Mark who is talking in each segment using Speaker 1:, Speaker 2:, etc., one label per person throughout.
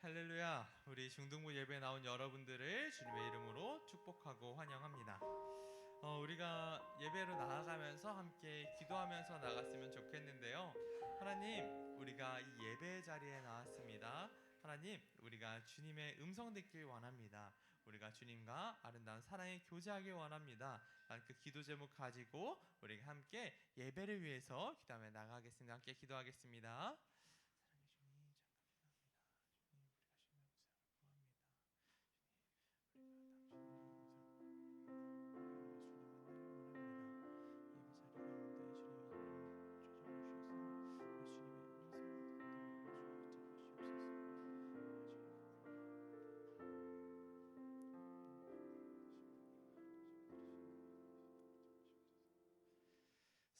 Speaker 1: 할렐루야. 우리 중등부 예배에 나온 여러분들을 주님의 이름으로 축복하고 환영합니다. 우리가 예배로 나아가면서 함께 기도하면서 나갔으면 좋겠는데요. 하나님, 우리가 이 예배 자리에 나왔습니다. 하나님, 우리가 주님의 음성 듣길 원합니다. 우리가 주님과 아름다운 사랑의 교제하길 원합니다. 그 기도 제목 가지고 우리가 함께 예배를 위해서 기도하며 나가겠습니다. 함께 기도하겠습니다.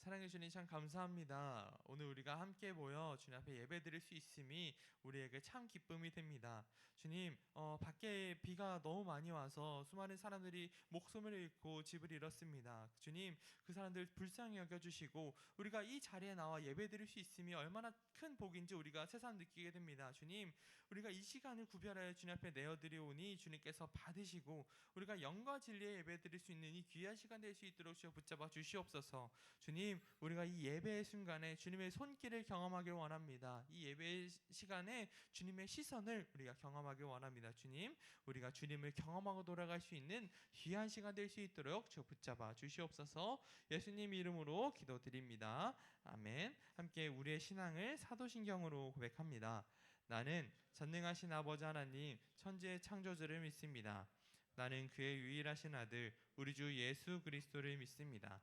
Speaker 1: 사랑해 주님 참 감사합니다. 오늘 우리가 함께 모여 주님 앞에 예배드릴 수 있음이 우리에게 참 기쁨이 됩니다. 주님, 밖에 비가 너무 많이 와서 수많은 사람들이 목숨을 잃고 집을 잃었습니다. 주님, 그 사람들 불쌍히 여겨주시고 우리가 이 자리에 나와 예배드릴 수 있음이 얼마나 큰 복인지 우리가 새삼 느끼게 됩니다. 주님, 우리가 이 시간을 구별하여 주님 앞에 내어드리오니 주님께서 받으시고 우리가 영과 진리의 예배드릴 수 있는 이 귀한 시간 될 수 있도록 주여 붙잡아 주시옵소서. 주님, 우리가 이 예배의 순간에 주님의 손길을 경험하길 원합니다. 이 예배의 시간에 주님의 시선을 우리가 경험하길 원합니다. 주님, 우리가 주님을 경험하고 돌아갈 수 있는 귀한 시간 될 수 있도록 주 붙잡아 주시옵소서. 예수님 이름으로 기도드립니다. 아멘. 함께 우리의 신앙을 사도신경으로 고백합니다. 나는 전능하신 아버지 하나님 천지의 창조주를 믿습니다. 나는 그의 유일하신 아들 우리 주 예수 그리스도를 믿습니다.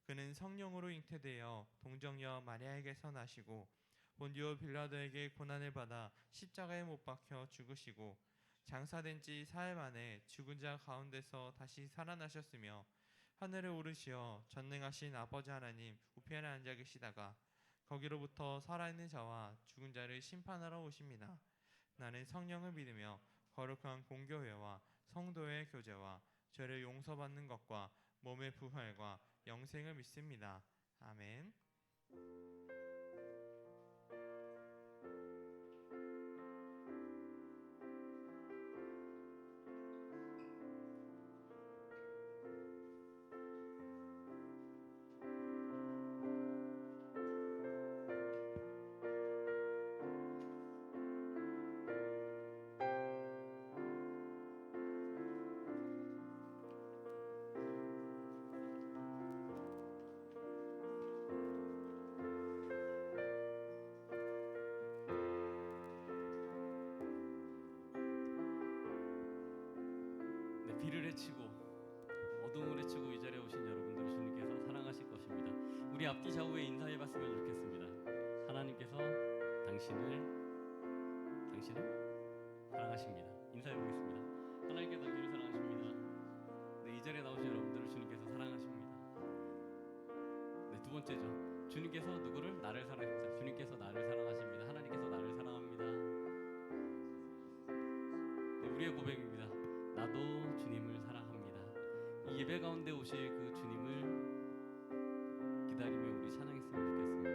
Speaker 1: 그는 성령으로 잉태되어 동정녀 마리아에게서 나시고 본디오 빌라도에게 고난을 받아 십자가에 못 박혀 죽으시고 장사된 지 사흘 만에 죽은 자 가운데서 다시 살아나셨으며 하늘에 오르시어 전능하신 아버지 하나님 우편에 앉아 계시다가 거기로부터 살아있는 자와 죽은 자를 심판하러 오십니다. 나는 성령을 믿으며 거룩한 공교회와 성도의 교제와 죄를 용서받는 것과 몸의 부활과 영생을 믿습니다. 아멘.
Speaker 2: 비를 헤치고 어둠을 헤치고 이 자리에 오신 여러분들을 주님께서 사랑하실 것입니다. 우리 앞뒤 좌우에 인사해봤으면 좋겠습니다. 하나님께서 당신을 사랑하십니다. 인사해보겠습니다. 하나님께서 당신을 사랑하십니다. 네, 이 자리에 나오신 여러분들을 주님께서 사랑하십니다. 네, 두 번째죠. 주님께서 누구를? 나를 사랑합니다. 주님께서 나를 사랑하십니다. 하나님께서 나를 사랑합니다. 네, 우리의 고백입니다. 나도 주님을 사랑합니다. 이 예배 가운데 오실 그 주님을 기다리며 우리 찬양했으면 좋겠습니다.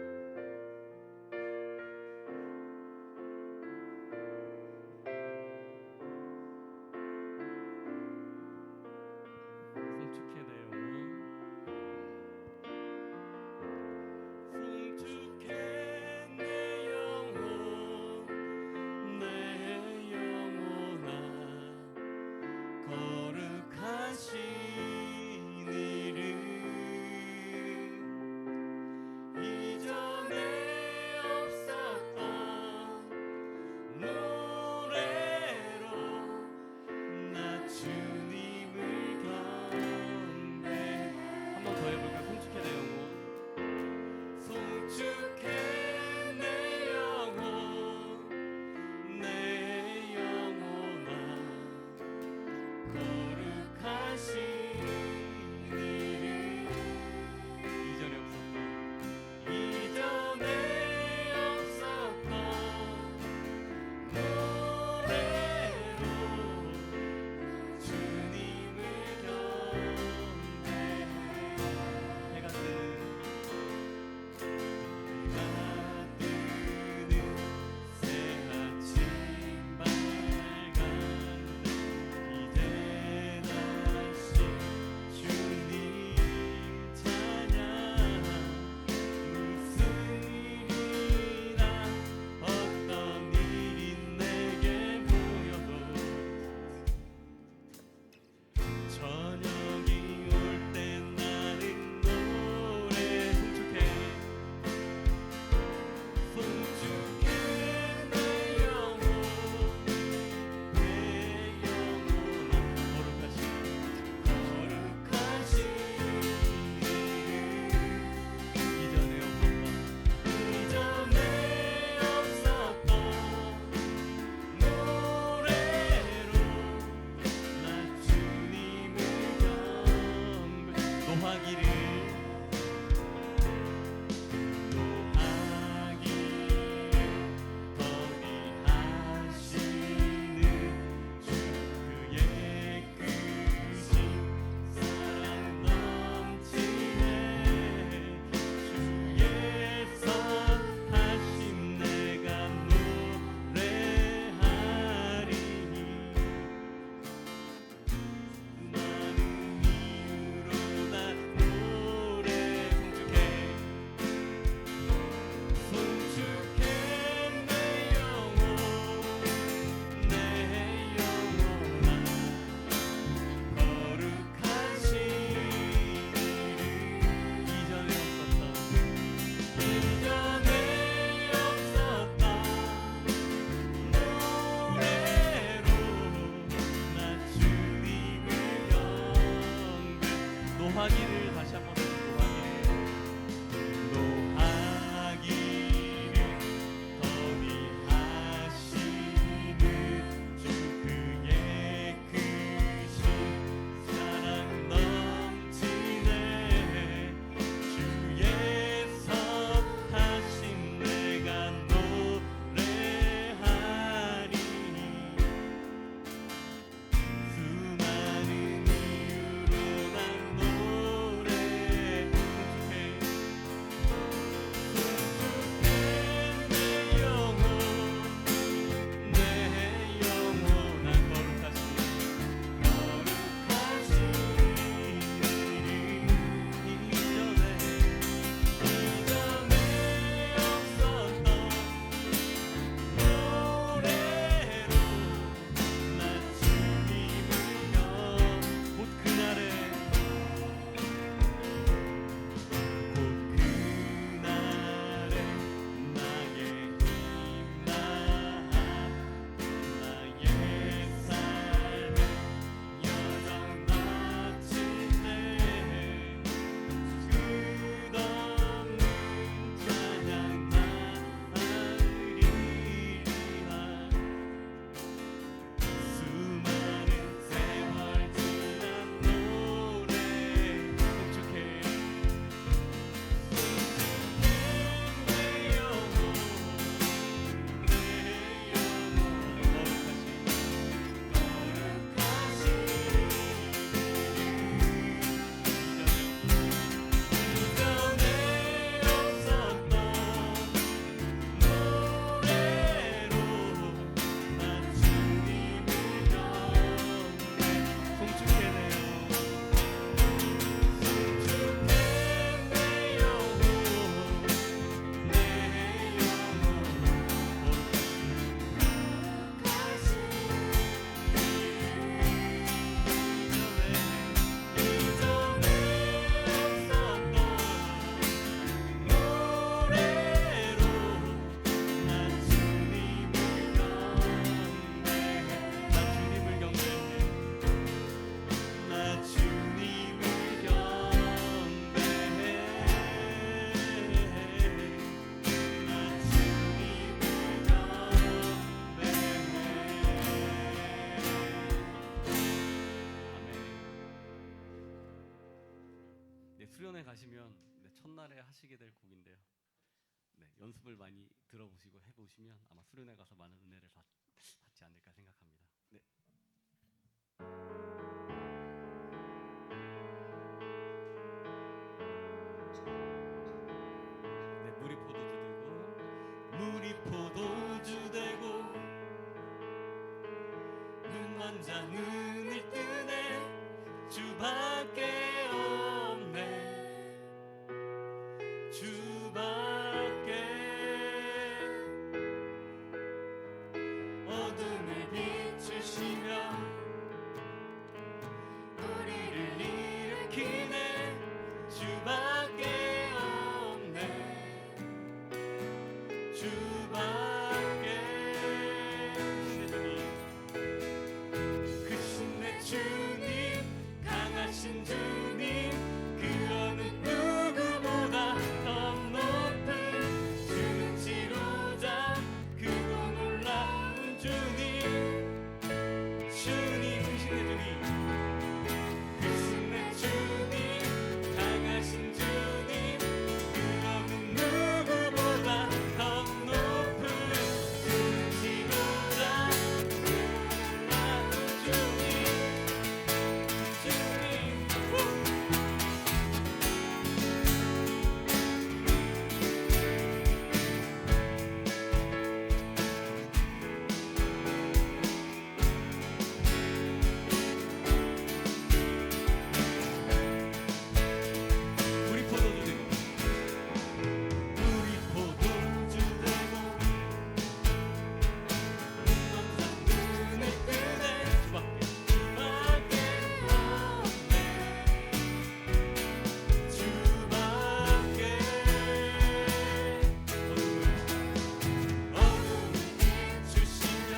Speaker 2: 새 아침 반 하시면 첫날에 하시게 될 곡인데요. 연습을 많이 들어보시고 해보시면 아마 수련회 가서 많은 은혜를 받지 않을까 생각합니다. 네. 네, 물이 포도주 되고 눈먼 자 눈을 뜨네 주밖에 없네 주밖에 어둠을 비추시며 우리를 일으키네 주밖에 없네 주밖에 크신 내 주님 강하신 주님 그 어느 누구보다 더 높은 주는지로자 크고 놀라운 주님 주님 크신 내 주님 강하신 주님 그 어느 누구보다 더 높은 주는지로자 크고 놀라운 주님 우리 포도주 되고 우리 포도주 되고 눈을 뜨네 주밖에 없네 주밖에 어둠을 비추시며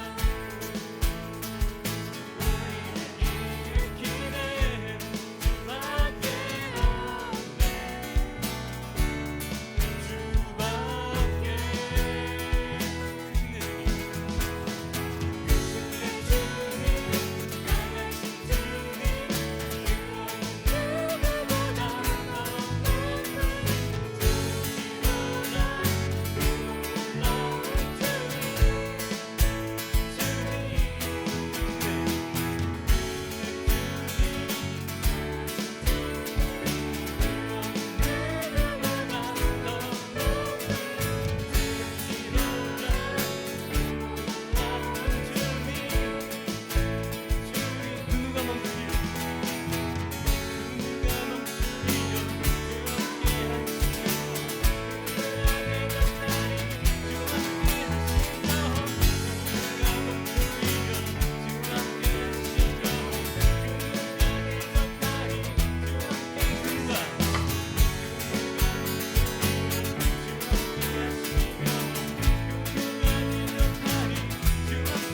Speaker 2: 우리를 일으키네 주밖에 없네 주밖에 내 주님 강하신 주님 그 어느 누구보다 더 높은 주시로라 크고 놀라운 누가 멈추리요 누가 멈추리요 주 함께 하시며 누가 멈추리요 주 함께 하시며 그날에 덕하리 주 함께 누가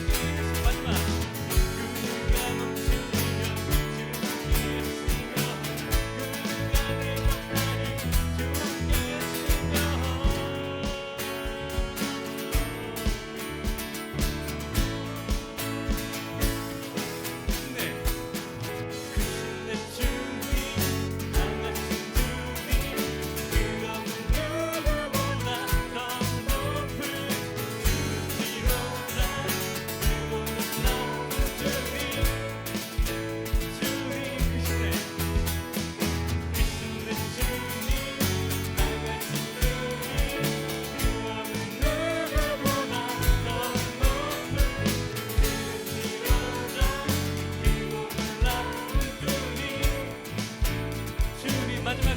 Speaker 2: 마지막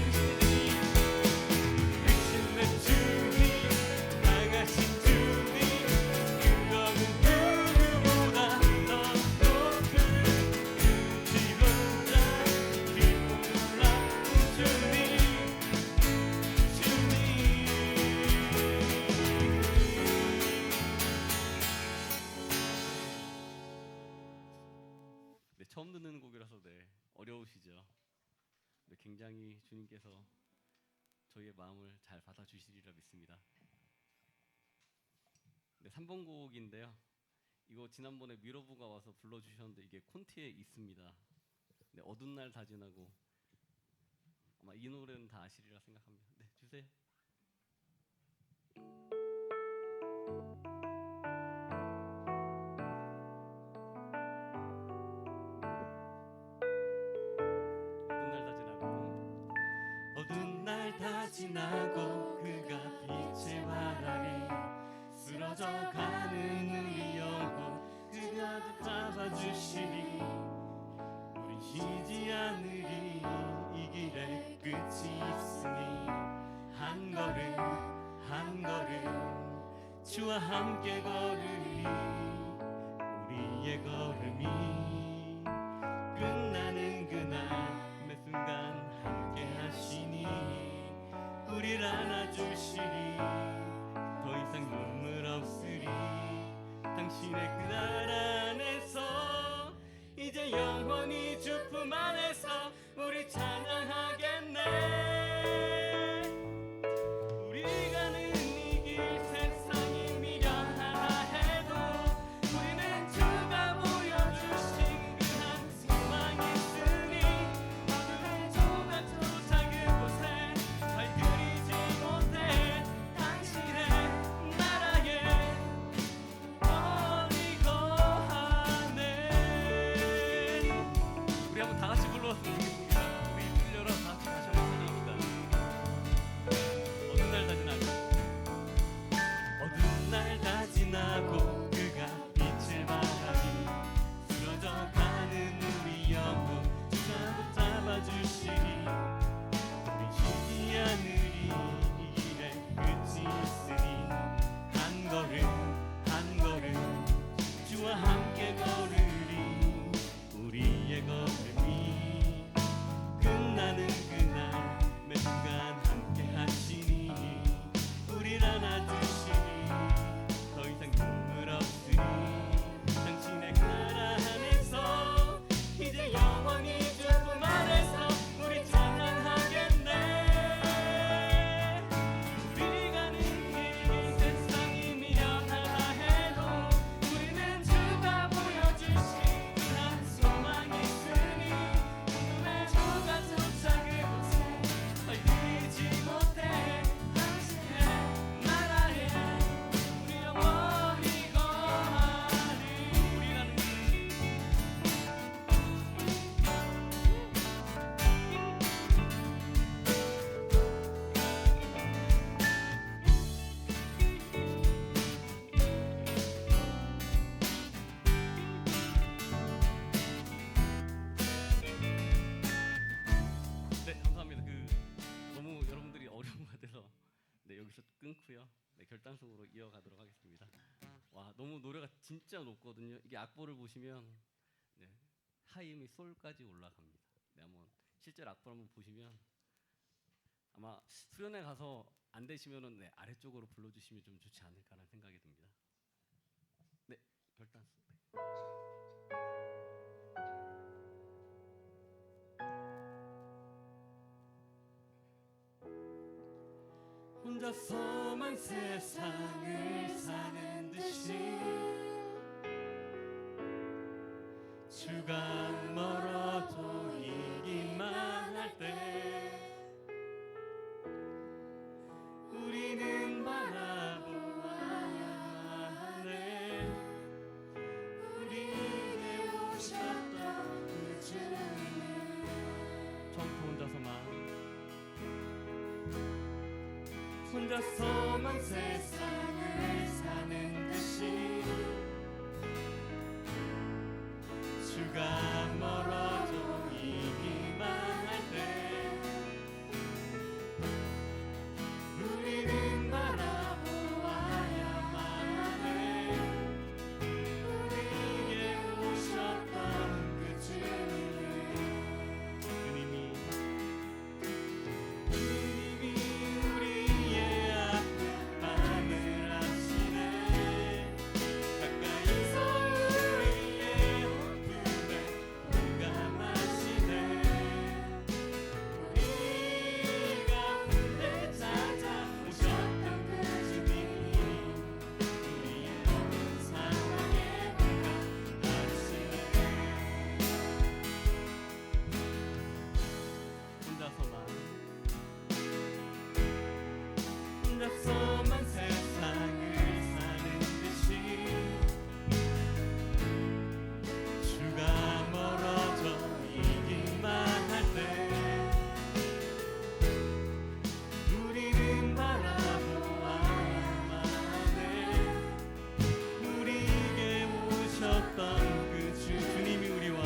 Speaker 2: 크신 내 주님 강하신 주님 그 어느 누구보다 더 높은 지로자 크고 놀라운 주님 처음 듣는 곡이라서 어려우시죠? 굉장히 주님께서 저희의 마음을 잘 받아주시리라 믿습니다. 3번 곡인데요. 이거 지난번에 미러브가 와서 불러주셨는데 이게 콘티에 있습니다. 어두운 날 다지나고 아마 이 노래는 다 아시리라 생각합니다. 네, 주세요. 어두운 날 다 지나고 그가 빛을 발하리 쓰러져가는 우리 영혼 그가 잡아주시리 우린 쉬지 않으리 이 길에 끝이 있으니 한 걸음 한 걸음 주와 함께 걸으리 우리의 걸음이 끝나는 그날 매 순간 함께 하시니 우리를 안아주시리 더 이상 눈물 없으리 당신의 그 날 안에서 이제 영원히 주 품 안에서 우리 찬양하겠네 우리 가는 이 길 세상이 미련하다 해도 우리는 주가 보여주신 그 한 소망이 있으니 어두운 조각조차 그곳에 발들이지 못해 당신의 나라에 머리고 하네 우리 한번 다 같이 불러보겠습니다. 우리 입술 열어 다 같이 다시 한번 찬양합니다. 어두운 날 다 지나고 어두운 날 다 지나고 그가 빛을 발하니 쓰러져가는 우리 영혼 주가 붙잡아주시니 우리 쉬지 않으리 이 길에 끝이 있으니 한 걸음 한 걸음 주와 함께 걸으리 우리의 걸음이 끝나는 그날 매 순간 함께 하시니 우리를 안아주시니 더 이상 눈물 없으니 당신의 그 나라 안에서 이제 영원히 주 품 안에서 우리 찬양하겠네 우리 가는 길 세상이 미련하다 해도 우리는 주가 보여주신 그 한 소망이 있으니 어둠의 조각조차 그곳에 얼리지 못해 당신의 나라에 우리 영원히 거하리 우리 가는 길 네, 감사합니다. 너무 여러분들이 어려운 것 같아서 네, 여기서 끊고요. 네, 결단속으로 이어가도록 하겠습니다. 와, 너무 노래가 진짜 높거든요. 이게 악보를 보시면 네, 하임이 솔까지 올라갑니다. 네, 한번 실제로 악보 한번 보시면 아마 수련회 가서 안 되시면은 네, 아래쪽으로 불러주시면 좀 좋지 않을까라는 생각이 듭니다. 네, 결단속. 혼자서만 세상을 사는 듯이 주가 멀어져 이기만 할 때 우리는 바라보아야 하네 우리에게 오셨던 그 주는 처음부터 혼자서만 세상을 사는 듯이 주가 멀어져 이기만 할 때 우리는 바라보아야만 하네 우리에게 오셨던 그 주님은 주님이 우리의 아픔만을 아시네 혼자서만 세상을 사는 듯이 주가 멀어져 이기만 할 때 우리는 바라보아야만 해. 우리에게 오셨던 그 주님이 우리와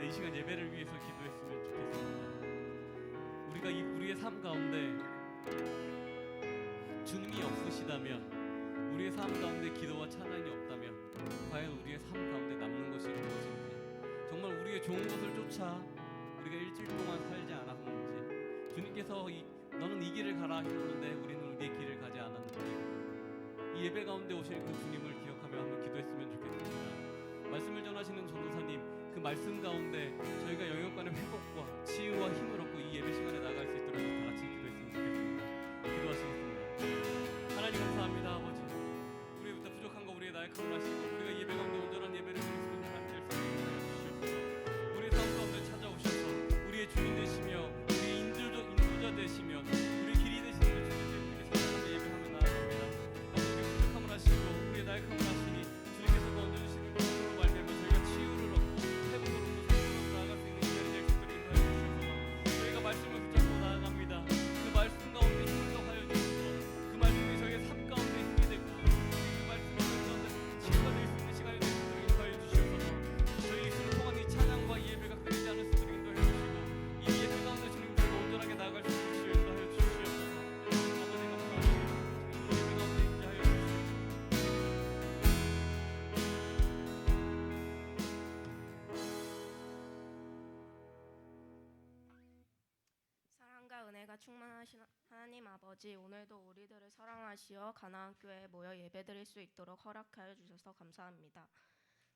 Speaker 2: 이 시간 예배를 위해서 기도했으면 좋겠습니다. 우리가 우리의 삶 가운데 주님이 없으시다면, 우리의 삶 가운데 기도와 찬양이 없다면 과연 우리의 삶 가운데 남는 것이 무엇인지, 정말 우리의 좋은 것을 쫓아 우리가 일주일 동안 살지 않았는지, 주님께서 너는 이 길을 가라 하셨는데 우리는 우리의 길을 가지 않았는지, 이 예배 가운데 오실 그 주님을 기억하며 한번 기도했으면 좋겠습니다. 말씀을 전하시는 전도사님, 그 말씀 가운데 저희가 영역간의 회복과 치유와 힘을 얻고 이 예배 시간에 나갈 수 있도록 다 같이 기도했으면 좋겠습니다. 기도하시겠습니다. 하나님 감사합니다. 아버지, 우리부터 부족한 거 우리의 나약함을 아시고 우리가 예배 가운데 온전한 예배를 드릴 수 있는 하나님 될 수 있게 주시옵소서. 우리의 삶 가운데 찾아오셔서 우리의 주인 되시며 우리의 인도자 되시며 우리의 길이 되시는 주님께 우리에게 사랑하며 예배하며 나아갑니다. 아버지, 우리의 부족함을 아시고 우리의 나약함을 아시니 주님께서 얹어주시는 것으로 말미암아 저희가 치유를 얻고 회복으로 나아갈 수 있는 이 자리 될 수 있도록 인도하여 주시옵소서. 저희가 말씀을 붙잡고 나아갑니다. 그 말씀 가운데 힘을 더하여 주시옵소서. 그 말씀이 저희의 삶 가운데 힘이 되고 그 말씀이 저희 치유가 될 수 있는 시간이 될 수 있도록 인도하여 주시옵소서. 저희 입술을 통한 이 찬양과 이 예배가 끊이지 않을 수 있도록 인도해 주시고 이 예배 가운데 주님께서 온전하게 나아갈 수 있도록 인도하여 주시옵소서. 아버지 감사합니다. 주님 예배 가운데 인도하여 주시옵소서.
Speaker 3: 사랑과 은혜가 충만하신 하나님 아버지, 오늘도 우리들을 사랑하시어 가나안 교회에 모여 예배드릴 수 있도록 허락하여 주셔서 감사합니다.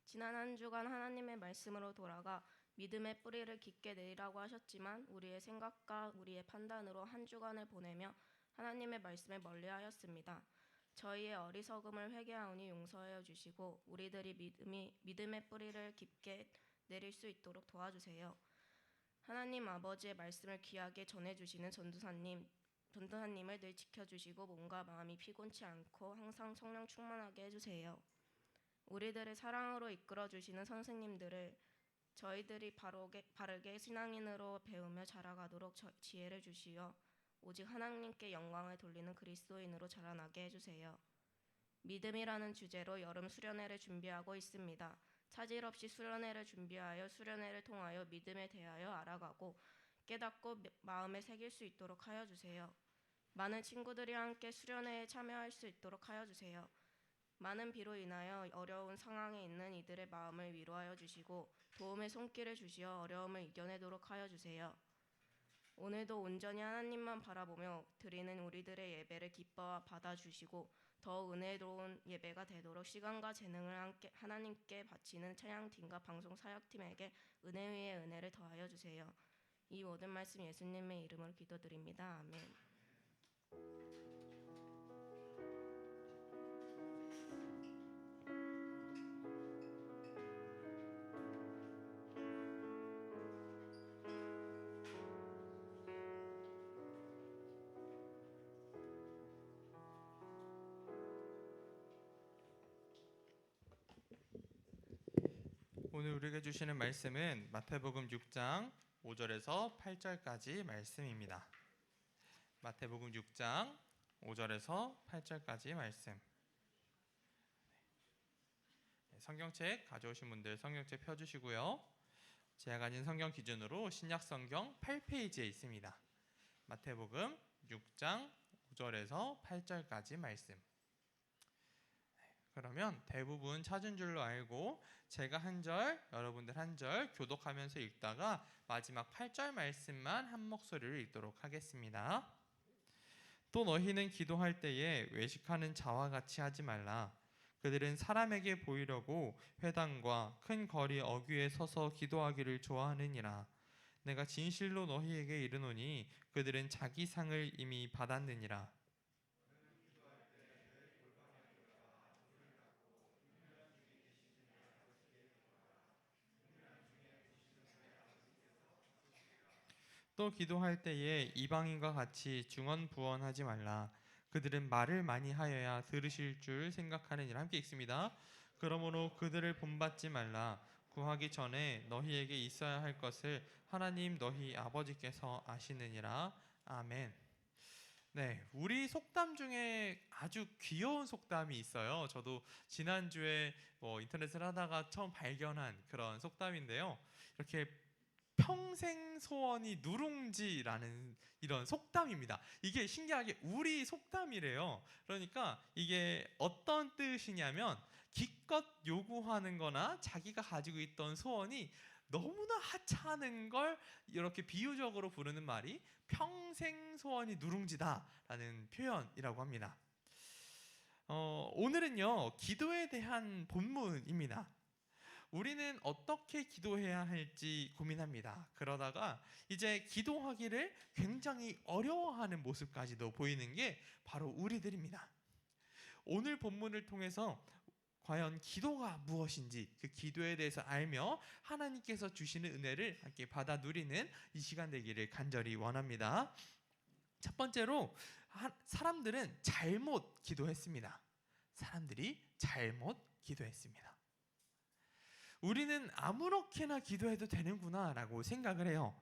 Speaker 3: 지난 한 주간 하나님의 말씀으로 돌아가 믿음의 뿌리를 깊게 내리라고 하셨지만 우리의 생각과 우리의 판단으로 한 주간을 보내며 하나님의 말씀을 멀리하였습니다. 저희의 어리석음을 회개하오니 용서하여 주시고 우리들이 믿음의 뿌리를 깊게 내릴 수 있도록 도와주세요. 하나님 아버지의 말씀을 귀하게 전해주시는 전도사님을 늘 지켜주시고 몸과 마음이 피곤치 않고 항상 성령 충만하게 해주세요. 우리들을 사랑으로 이끌어주시는 선생님들을 저희들이 바르게 신앙인으로 배우며 자라가도록 지혜를 주시어 오직 하나님께 영광을 돌리는 그리스도인으로 자라나게 해주세요. 믿음이라는 주제로 여름 수련회를 준비하고 있습니다. 차질 없이 수련회를 준비하여 수련회를 통하여 믿음에 대하여 알아가고 깨닫고 마음에 새길 수 있도록 하여 주세요. 많은 친구들이 함께 수련회에 참여할 수 있도록 하여 주세요. 많은 비로 인하여 어려운 상황에 있는 이들의 마음을 위로하여 주시고 도움의 손길을 주시어 어려움을 이겨내도록 하여 주세요. 오늘도 온전히 하나님만 바라보며 드리는 우리들의 예배를 기뻐 받아주시고 더 은혜로운 예배가 되도록 시간과 재능을 함께 하나님께 바치는 찬양팀과 방송 사역팀에게 은혜 위에 은혜를 더하여 주세요. 이 모든 말씀 예수님의 이름으로 기도드립니다. 아멘.
Speaker 1: 오늘 우리에게 주시는 말씀은 마태복음 6장 5절에서 8절까지 말씀입니다. 마태복음 6장 5절에서 8절까지 말씀. 성경책 가져오신 분들 성경책 펴주시고요. 제가 가진 성경 기준으로 신약 성경 8페이지에 있습니다. 마태복음 6장 5절에서 8절까지 말씀. 그러면 대부분 찾은 줄로 알고 제가 한 절, 여러분들 한 절 교독하면서 읽다가 마지막 8절 말씀만 한 목소리로 읽도록 하겠습니다. 또 너희는 기도할 때에 외식하는 자와 같이 하지 말라. 그들은 사람에게 보이려고 회당과 큰 거리 어귀에 서서 기도하기를 좋아하느니라. 내가 진실로 너희에게 이르노니 그들은 자기 상을 이미 받았느니라. 또 기도할 때에 이방인과 같이 중언부언하지 말라. 그들은 말을 많이 하여야 들으실 줄 생각하느니라. 함께 읽습니다. 그러므로 그들을 본받지 말라. 구하기 전에 너희에게 있어야 할 것을 하나님 너희 아버지께서 아시느니라. 아멘. 네, 우리 속담 중에 아주 귀여운 속담이 있어요. 저도 지난주에 인터넷을 하다가 처음 발견한 그런 속담인데요. 이렇게 평생 소원이 누룽지라는 이런 속담입니다. 이게 신기하게 우리 속담이래요. 그러니까 이게 어떤 뜻이냐면 기껏 요구하는 거나 자기가 가지고 있던 소원이 너무나 하찮은 걸 이렇게 비유적으로 부르는 말이 평생 소원이 누룽지다라는 표현이라고 합니다. 오늘은요, 기도에 대한 본문입니다. 우리는 어떻게 기도해야 할지 고민합니다. 그러다가 이제 기도하기를 굉장히 어려워하는 모습까지도 보이는 게 바로 우리들입니다. 오늘 본문을 통해서 과연 기도가 무엇인지 그 기도에 대해서 알며 하나님께서 주시는 은혜를 함께 받아 누리는 이 시간 되기를 간절히 원합니다. 첫 번째로 사람들은 잘못 기도했습니다. 사람들이 잘못 기도했습니다. 우리는 아무렇게나 기도해도 되는구나 라고 생각을 해요.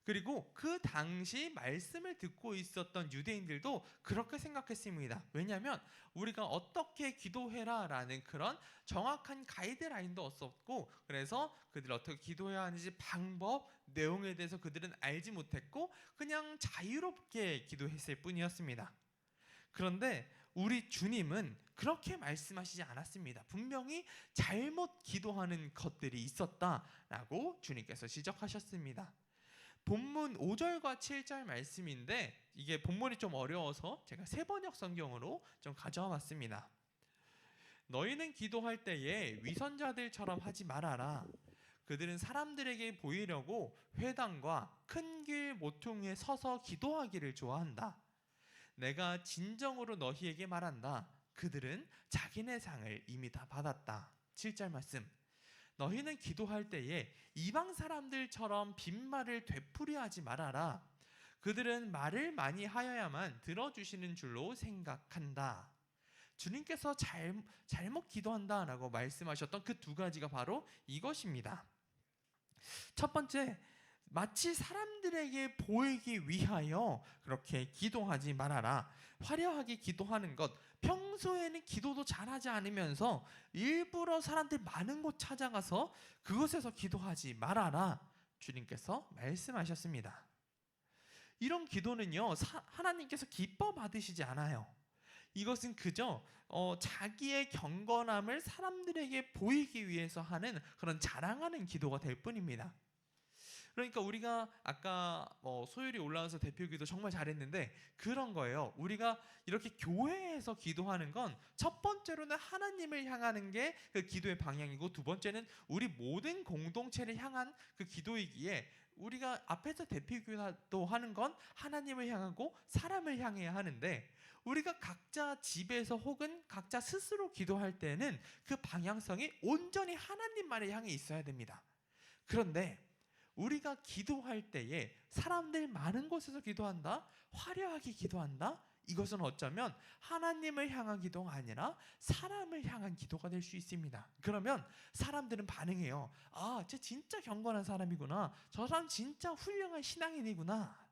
Speaker 1: 그리고 그 당시 말씀을 듣고 있었던 유대인들도 그렇게 생각했습니다. 왜냐하면 우리가 어떻게 기도해라 라는 그런 정확한 가이드라인도 없었고, 그래서 그들이 어떻게 기도해야 하는지 방법, 내용에 대해서 그들은 알지 못했고 그냥 자유롭게 기도했을 뿐이었습니다. 그런데 우리 주님은 그렇게 말씀하시지 않았습니다. 분명히 잘못 기도하는 것들이 있었다라고 주님께서 지적하셨습니다. 본문 5절과 7절 말씀인데 이게 본문이 좀 어려워서 제가 세번역 성경으로 좀 가져와 봤습니다. 너희는 기도할 때에 위선자들처럼 하지 말아라. 그들은 사람들에게 보이려고 회당과 큰 길 모퉁이에 서서 기도하기를 좋아한다. 내가 진정으로 너희에게 말한다. 그들은 자기네 상을 이미 다 받았다. 7절 말씀. 너희는 기도할 때에 이방 사람들처럼 빈말을 되풀이하지 말아라. 그들은 말을 많이 하여야만 들어주시는 줄로 생각한다. 주님께서 잘못 기도한다라고 말씀하셨던 그 두 가지가 바로 이것입니다. 첫 번째, 마치 사람들에게 보이기 위하여 그렇게 기도하지 말아라. 화려하게 기도하는 것, 평소에는 기도도 잘하지 않으면서 일부러 사람들 많은 곳 찾아가서 그곳에서 기도하지 말아라. 주님께서 말씀하셨습니다. 이런 기도는요, 하나님께서 기뻐 받으시지 않아요. 이것은 그저 자기의 경건함을 사람들에게 보이기 위해서 하는 그런 자랑하는 기도가 될 뿐입니다. 그러니까 우리가 아까 소율이 올라와서 대표기도 정말 잘했는데 그런 거예요. 우리가 이렇게 교회에서 기도하는 건 첫 번째로는 하나님을 향하는 게 그 기도의 방향이고, 두 번째는 우리 모든 공동체를 향한 그 기도이기에, 우리가 앞에서 대표기도 하는 건 하나님을 향하고 사람을 향해야 하는데, 우리가 각자 집에서 혹은 각자 스스로 기도할 때는 그 방향성이 온전히 하나님만을 향해 있어야 됩니다. 그런데 우리가 기도할 때에 사람들 많은 곳에서 기도한다, 화려하게 기도한다, 이것은 어쩌면 하나님을 향한 기도가 아니라 사람을 향한 기도가 될 수 있습니다. 그러면 사람들은 반응해요. 아, 쟤 진짜 경건한 사람이구나. 저 사람 진짜 훌륭한 신앙인이구나.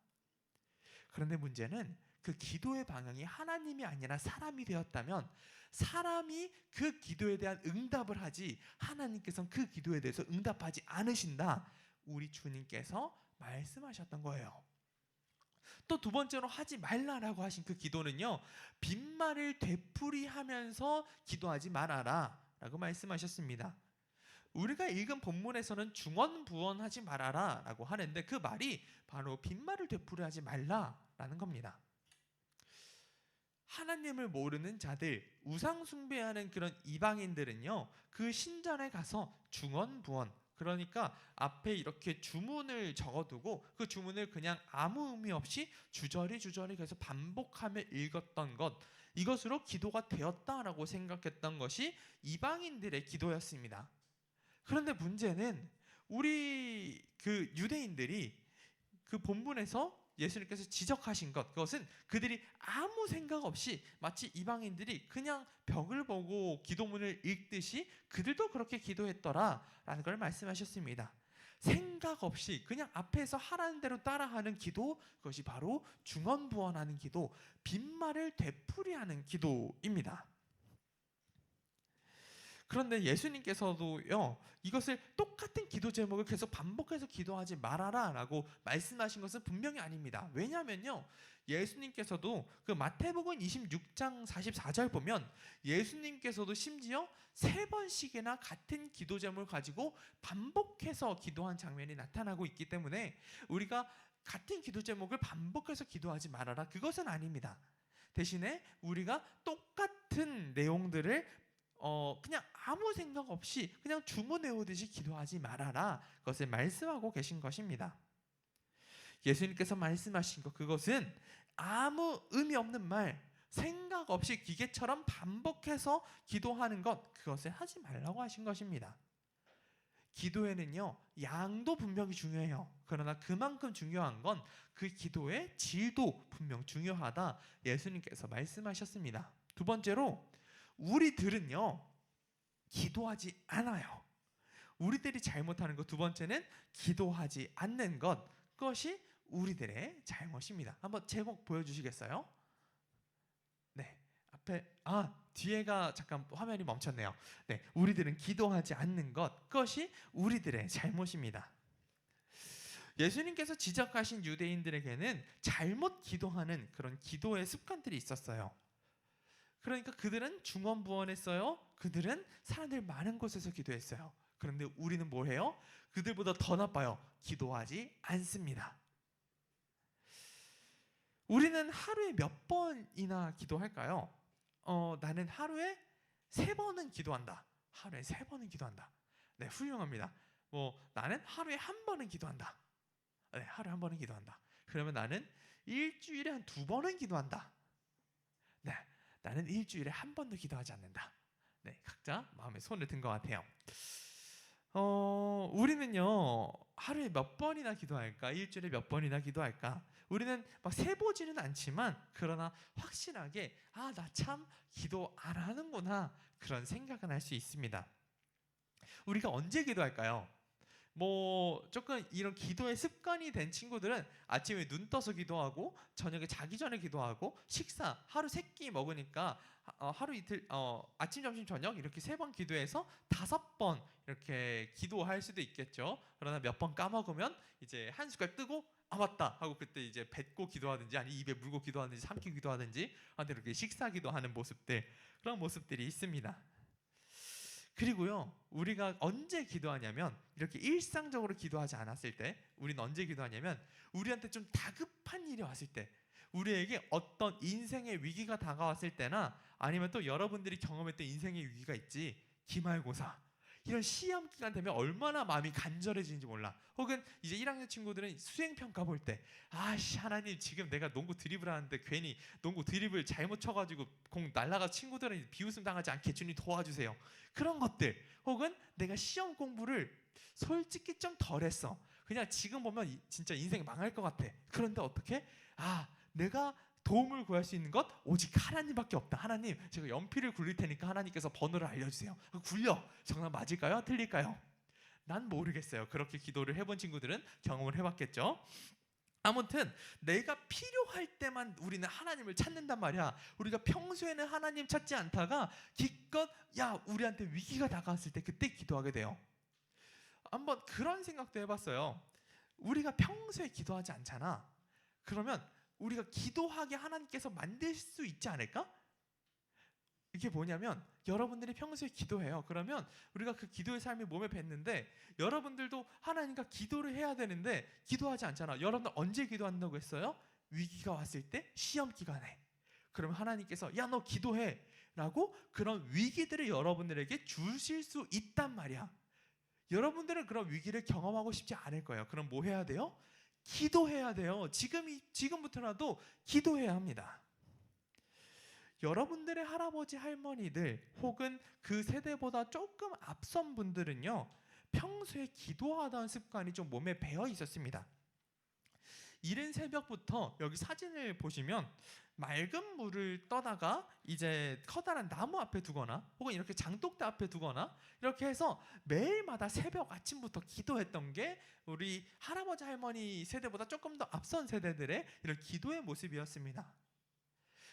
Speaker 1: 그런데 문제는 그 기도의 방향이 하나님이 아니라 사람이 되었다면, 사람이 그 기도에 대한 응답을 하지 하나님께서는 그 기도에 대해서 응답하지 않으신다, 우리 주님께서 말씀하셨던 거예요. 또 두 번째로 하지 말라라고 하신 그 기도는요, 빈말을 되풀이하면서 기도하지 말아라 라고 말씀하셨습니다. 우리가 읽은 본문에서는 중언부언하지 말아라 라고 하는데, 그 말이 바로 빈말을 되풀이하지 말라라는 겁니다. 하나님을 모르는 자들, 우상 숭배하는 그런 이방인들은요, 그 신전에 가서 중언부언, 그러니까 앞에 이렇게 주문을 적어두고 그 주문을 그냥 아무 의미 없이 주저리 계속 반복하며 읽었던 것, 이것으로 기도가 되었다라고 생각했던 것이 이방인들의 기도였습니다. 그런데 문제는 우리 그 유대인들이 그 본문에서 예수님께서 지적하신 것, 그것은 그들이 아무 생각 없이 마치 이방인들이 그냥 벽을 보고 기도문을 읽듯이 그들도 그렇게 기도했더라라는 걸 말씀하셨습니다. 생각 없이 그냥 앞에서 하라는 대로 따라하는 기도, 그것이 바로 중언부언하는 기도, 빈말을 되풀이하는 기도입니다. 그런데 예수님께서도요, 이것을 똑같은 기도 제목을 계속 반복해서 기도하지 말아라 라고 말씀하신 것은 분명히 아닙니다. 왜냐하면요, 예수님께서도 그 마태복음 26장 44절 보면 예수님께서도 심지어 3번씩이나 같은 기도 제목을 가지고 반복해서 기도한 장면이 나타나고 있기 때문에 우리가 같은 기도 제목을 반복해서 기도하지 말아라, 그것은 아닙니다. 대신에 우리가 똑같은 내용들을 그냥 아무 생각 없이 그냥 주문 외우듯이 기도하지 말아라, 그것을 말씀하고 계신 것입니다. 예수님께서 말씀하신 것, 그것은 아무 의미 없는 말, 생각 없이 기계처럼 반복해서 기도하는 것, 그것을 하지 말라고 하신 것입니다. 기도에는요, 양도 분명히 중요해요. 그러나 그만큼 중요한 건 그 기도의 질도 분명 중요하다, 예수님께서 말씀하셨습니다. 두 번째로, 우리들은요, 기도하지 않아요. 우리들이 잘못하는 것, 두 번째는 기도하지 않는 것, 그것이 우리들의 잘못입니다. 한번 제목 보여주시겠어요? 네, 앞에 뒤에가 잠깐 화면이 멈췄네요. 네, 우리들은 기도하지 않는 것, 그것이 우리들의 잘못입니다. 예수님께서 지적하신 유대인들에게는 잘못 기도하는 그런 기도의 습관들이 있었어요. 그러니까 그들은 중언부언했어요. 그들은 사람들 많은 곳에서 기도했어요. 그런데 우리는 뭘 해요? 그들보다 더 나빠요. 기도하지 않습니다. 우리는 하루에 몇 번이나 기도할까요? 나는 하루에 3번은 기도한다. 하루에 3번은 기도한다. 네, 훌륭합니다. 나는 하루에 1번은 기도한다. 네, 하루에 1번은 기도한다. 그러면 나는 일주일에 한 2번은 기도한다. 네, 나는 일주일에 1번도 기도하지 않는다. 네, 각자 마음에 손을 든 것 같아요. 우리는요, 하루에 몇 번이나 기도할까? 일주일에 몇 번이나 기도할까? 우리는 막 세보지는 않지만, 그러나 확실하게 나 참 기도 안 하는구나, 그런 생각은 할 수 있습니다. 우리가 언제 기도할까요? 조금 이런 기도의 습관이 된 친구들은 아침에 눈 떠서 기도하고, 저녁에 자기 전에 기도하고, 식사 하루 3끼 먹으니까 하루 이틀 아침 점심 저녁 이렇게 3번 기도해서 5번 이렇게 기도할 수도 있겠죠. 그러나 몇 번 까먹으면 이제 한 숟갈 뜨고 맞다 하고 그때 이제 뱉고 기도하든지, 아니 입에 물고 기도하든지, 삼키고 기도하든지, 이렇게 식사 기도하는 모습들, 그런 모습들이 있습니다. 그리고요, 우리가 언제 기도하냐면 이렇게 일상적으로 기도하지 않았을 때, 우리는 언제 기도하냐면 우리한테 좀 다급한 일이 왔을 때, 우리에게 어떤 인생의 위기가 다가왔을 때나, 아니면 또 여러분들이 경험했던 인생의 위기가 있지, 기말고사 이런 시험 기간 되면 얼마나 마음이 간절해지는지 몰라. 혹은 이제 1학년 친구들은 수행평가 볼 때, 아씨 하나님, 지금 내가 농구 드리블 하는데 괜히 농구 드리블 잘못 쳐가지고 공 날라가 친구들은 비웃음 당하지 않게 주님 도와주세요. 그런 것들. 혹은 내가 시험 공부를 솔직히 좀 덜했어, 그냥 지금 보면 진짜 인생 망할 것 같아. 그런데 어떻게? 내가 도움을 구할 수 있는 것 오직 하나님밖에 없다. 하나님, 제가 연필을 굴릴 테니까 하나님께서 번호를 알려주세요. 굴려. 정답 맞을까요? 틀릴까요? 난 모르겠어요. 그렇게 기도를 해본 친구들은 경험을 해봤겠죠. 아무튼 내가 필요할 때만 우리는 하나님을 찾는단 말이야. 우리가 평소에는 하나님 찾지 않다가 기껏 우리한테 위기가 다가왔을 때 그때 기도하게 돼요. 한번 그런 생각도 해봤어요. 우리가 평소에 기도하지 않잖아. 그러면 우리가 기도하게 하나님께서 만들 수 있지 않을까? 이게 뭐냐면, 여러분들이 평소에 기도해요. 그러면 우리가 그 기도의 삶이 몸에 뱉는데, 여러분들도 하나님과 기도를 해야 되는데 기도하지 않잖아. 여러분들 언제 기도한다고 했어요? 위기가 왔을 때, 시험 기간에. 그러면 하나님께서 너 기도해 라고 그런 위기들을 여러분들에게 주실 수 있단 말이야. 여러분들은 그런 위기를 경험하고 싶지 않을 거예요. 그럼 뭐 해야 돼요? 기도해야 돼요. 지금부터라도 기도해야 합니다. 여러분들의 할아버지 할머니들 혹은 그 세대보다 조금 앞선 분들은요, 평소에 기도하던 습관이 좀 몸에 배어 있었습니다. 이른 새벽부터, 여기 사진을 보시면 맑은 물을 떠다가 이제 커다란 나무 앞에 두거나 혹은 이렇게 장독대 앞에 두거나 이렇게 해서 매일마다 새벽 아침부터 기도했던 게 우리 할아버지 할머니 세대보다 조금 더 앞선 세대들의 이런 기도의 모습이었습니다.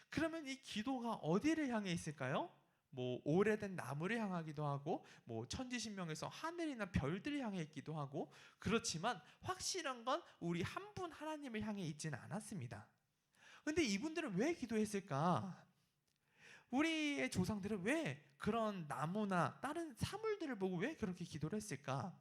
Speaker 1: 그러면 이 기도가 어디를 향해 있을까요? 뭐 오래된 나무를 향하기도 하고, 뭐 천지신명에서 하늘이나 별들을 향해 있기도 하고, 그렇지만 확실한 건 우리 한 분 하나님을 향해 있지는 않았습니다. 근데 이분들은 왜 기도했을까? 우리의 조상들은 왜 그런 나무나 다른 사물들을 보고 왜 그렇게 기도를 했을까?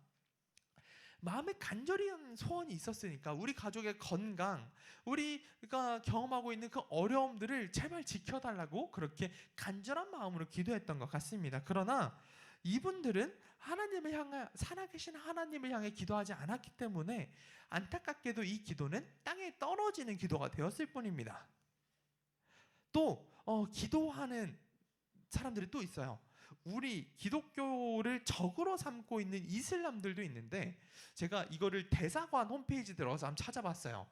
Speaker 1: 마음에 간절히 한 소원이 있었으니까. 우리 가족의 건강, 우리가 경험하고 있는 그 어려움들을 제발 지켜달라고 그렇게 간절한 마음으로 기도했던 것 같습니다. 그러나 이분들은 하나님을 향해, 살아계신 하나님을 향해 기도하지 않았기 때문에 안타깝게도 이 기도는 땅에 떨어지는 기도가 되었을 뿐입니다. 또 기도하는 사람들이 또 있어요. 우리 기독교를 적으로 삼고 있는 이슬람들도 있는데, 제가 이거를 대사관 홈페이지 들어가서 한번 찾아봤어요.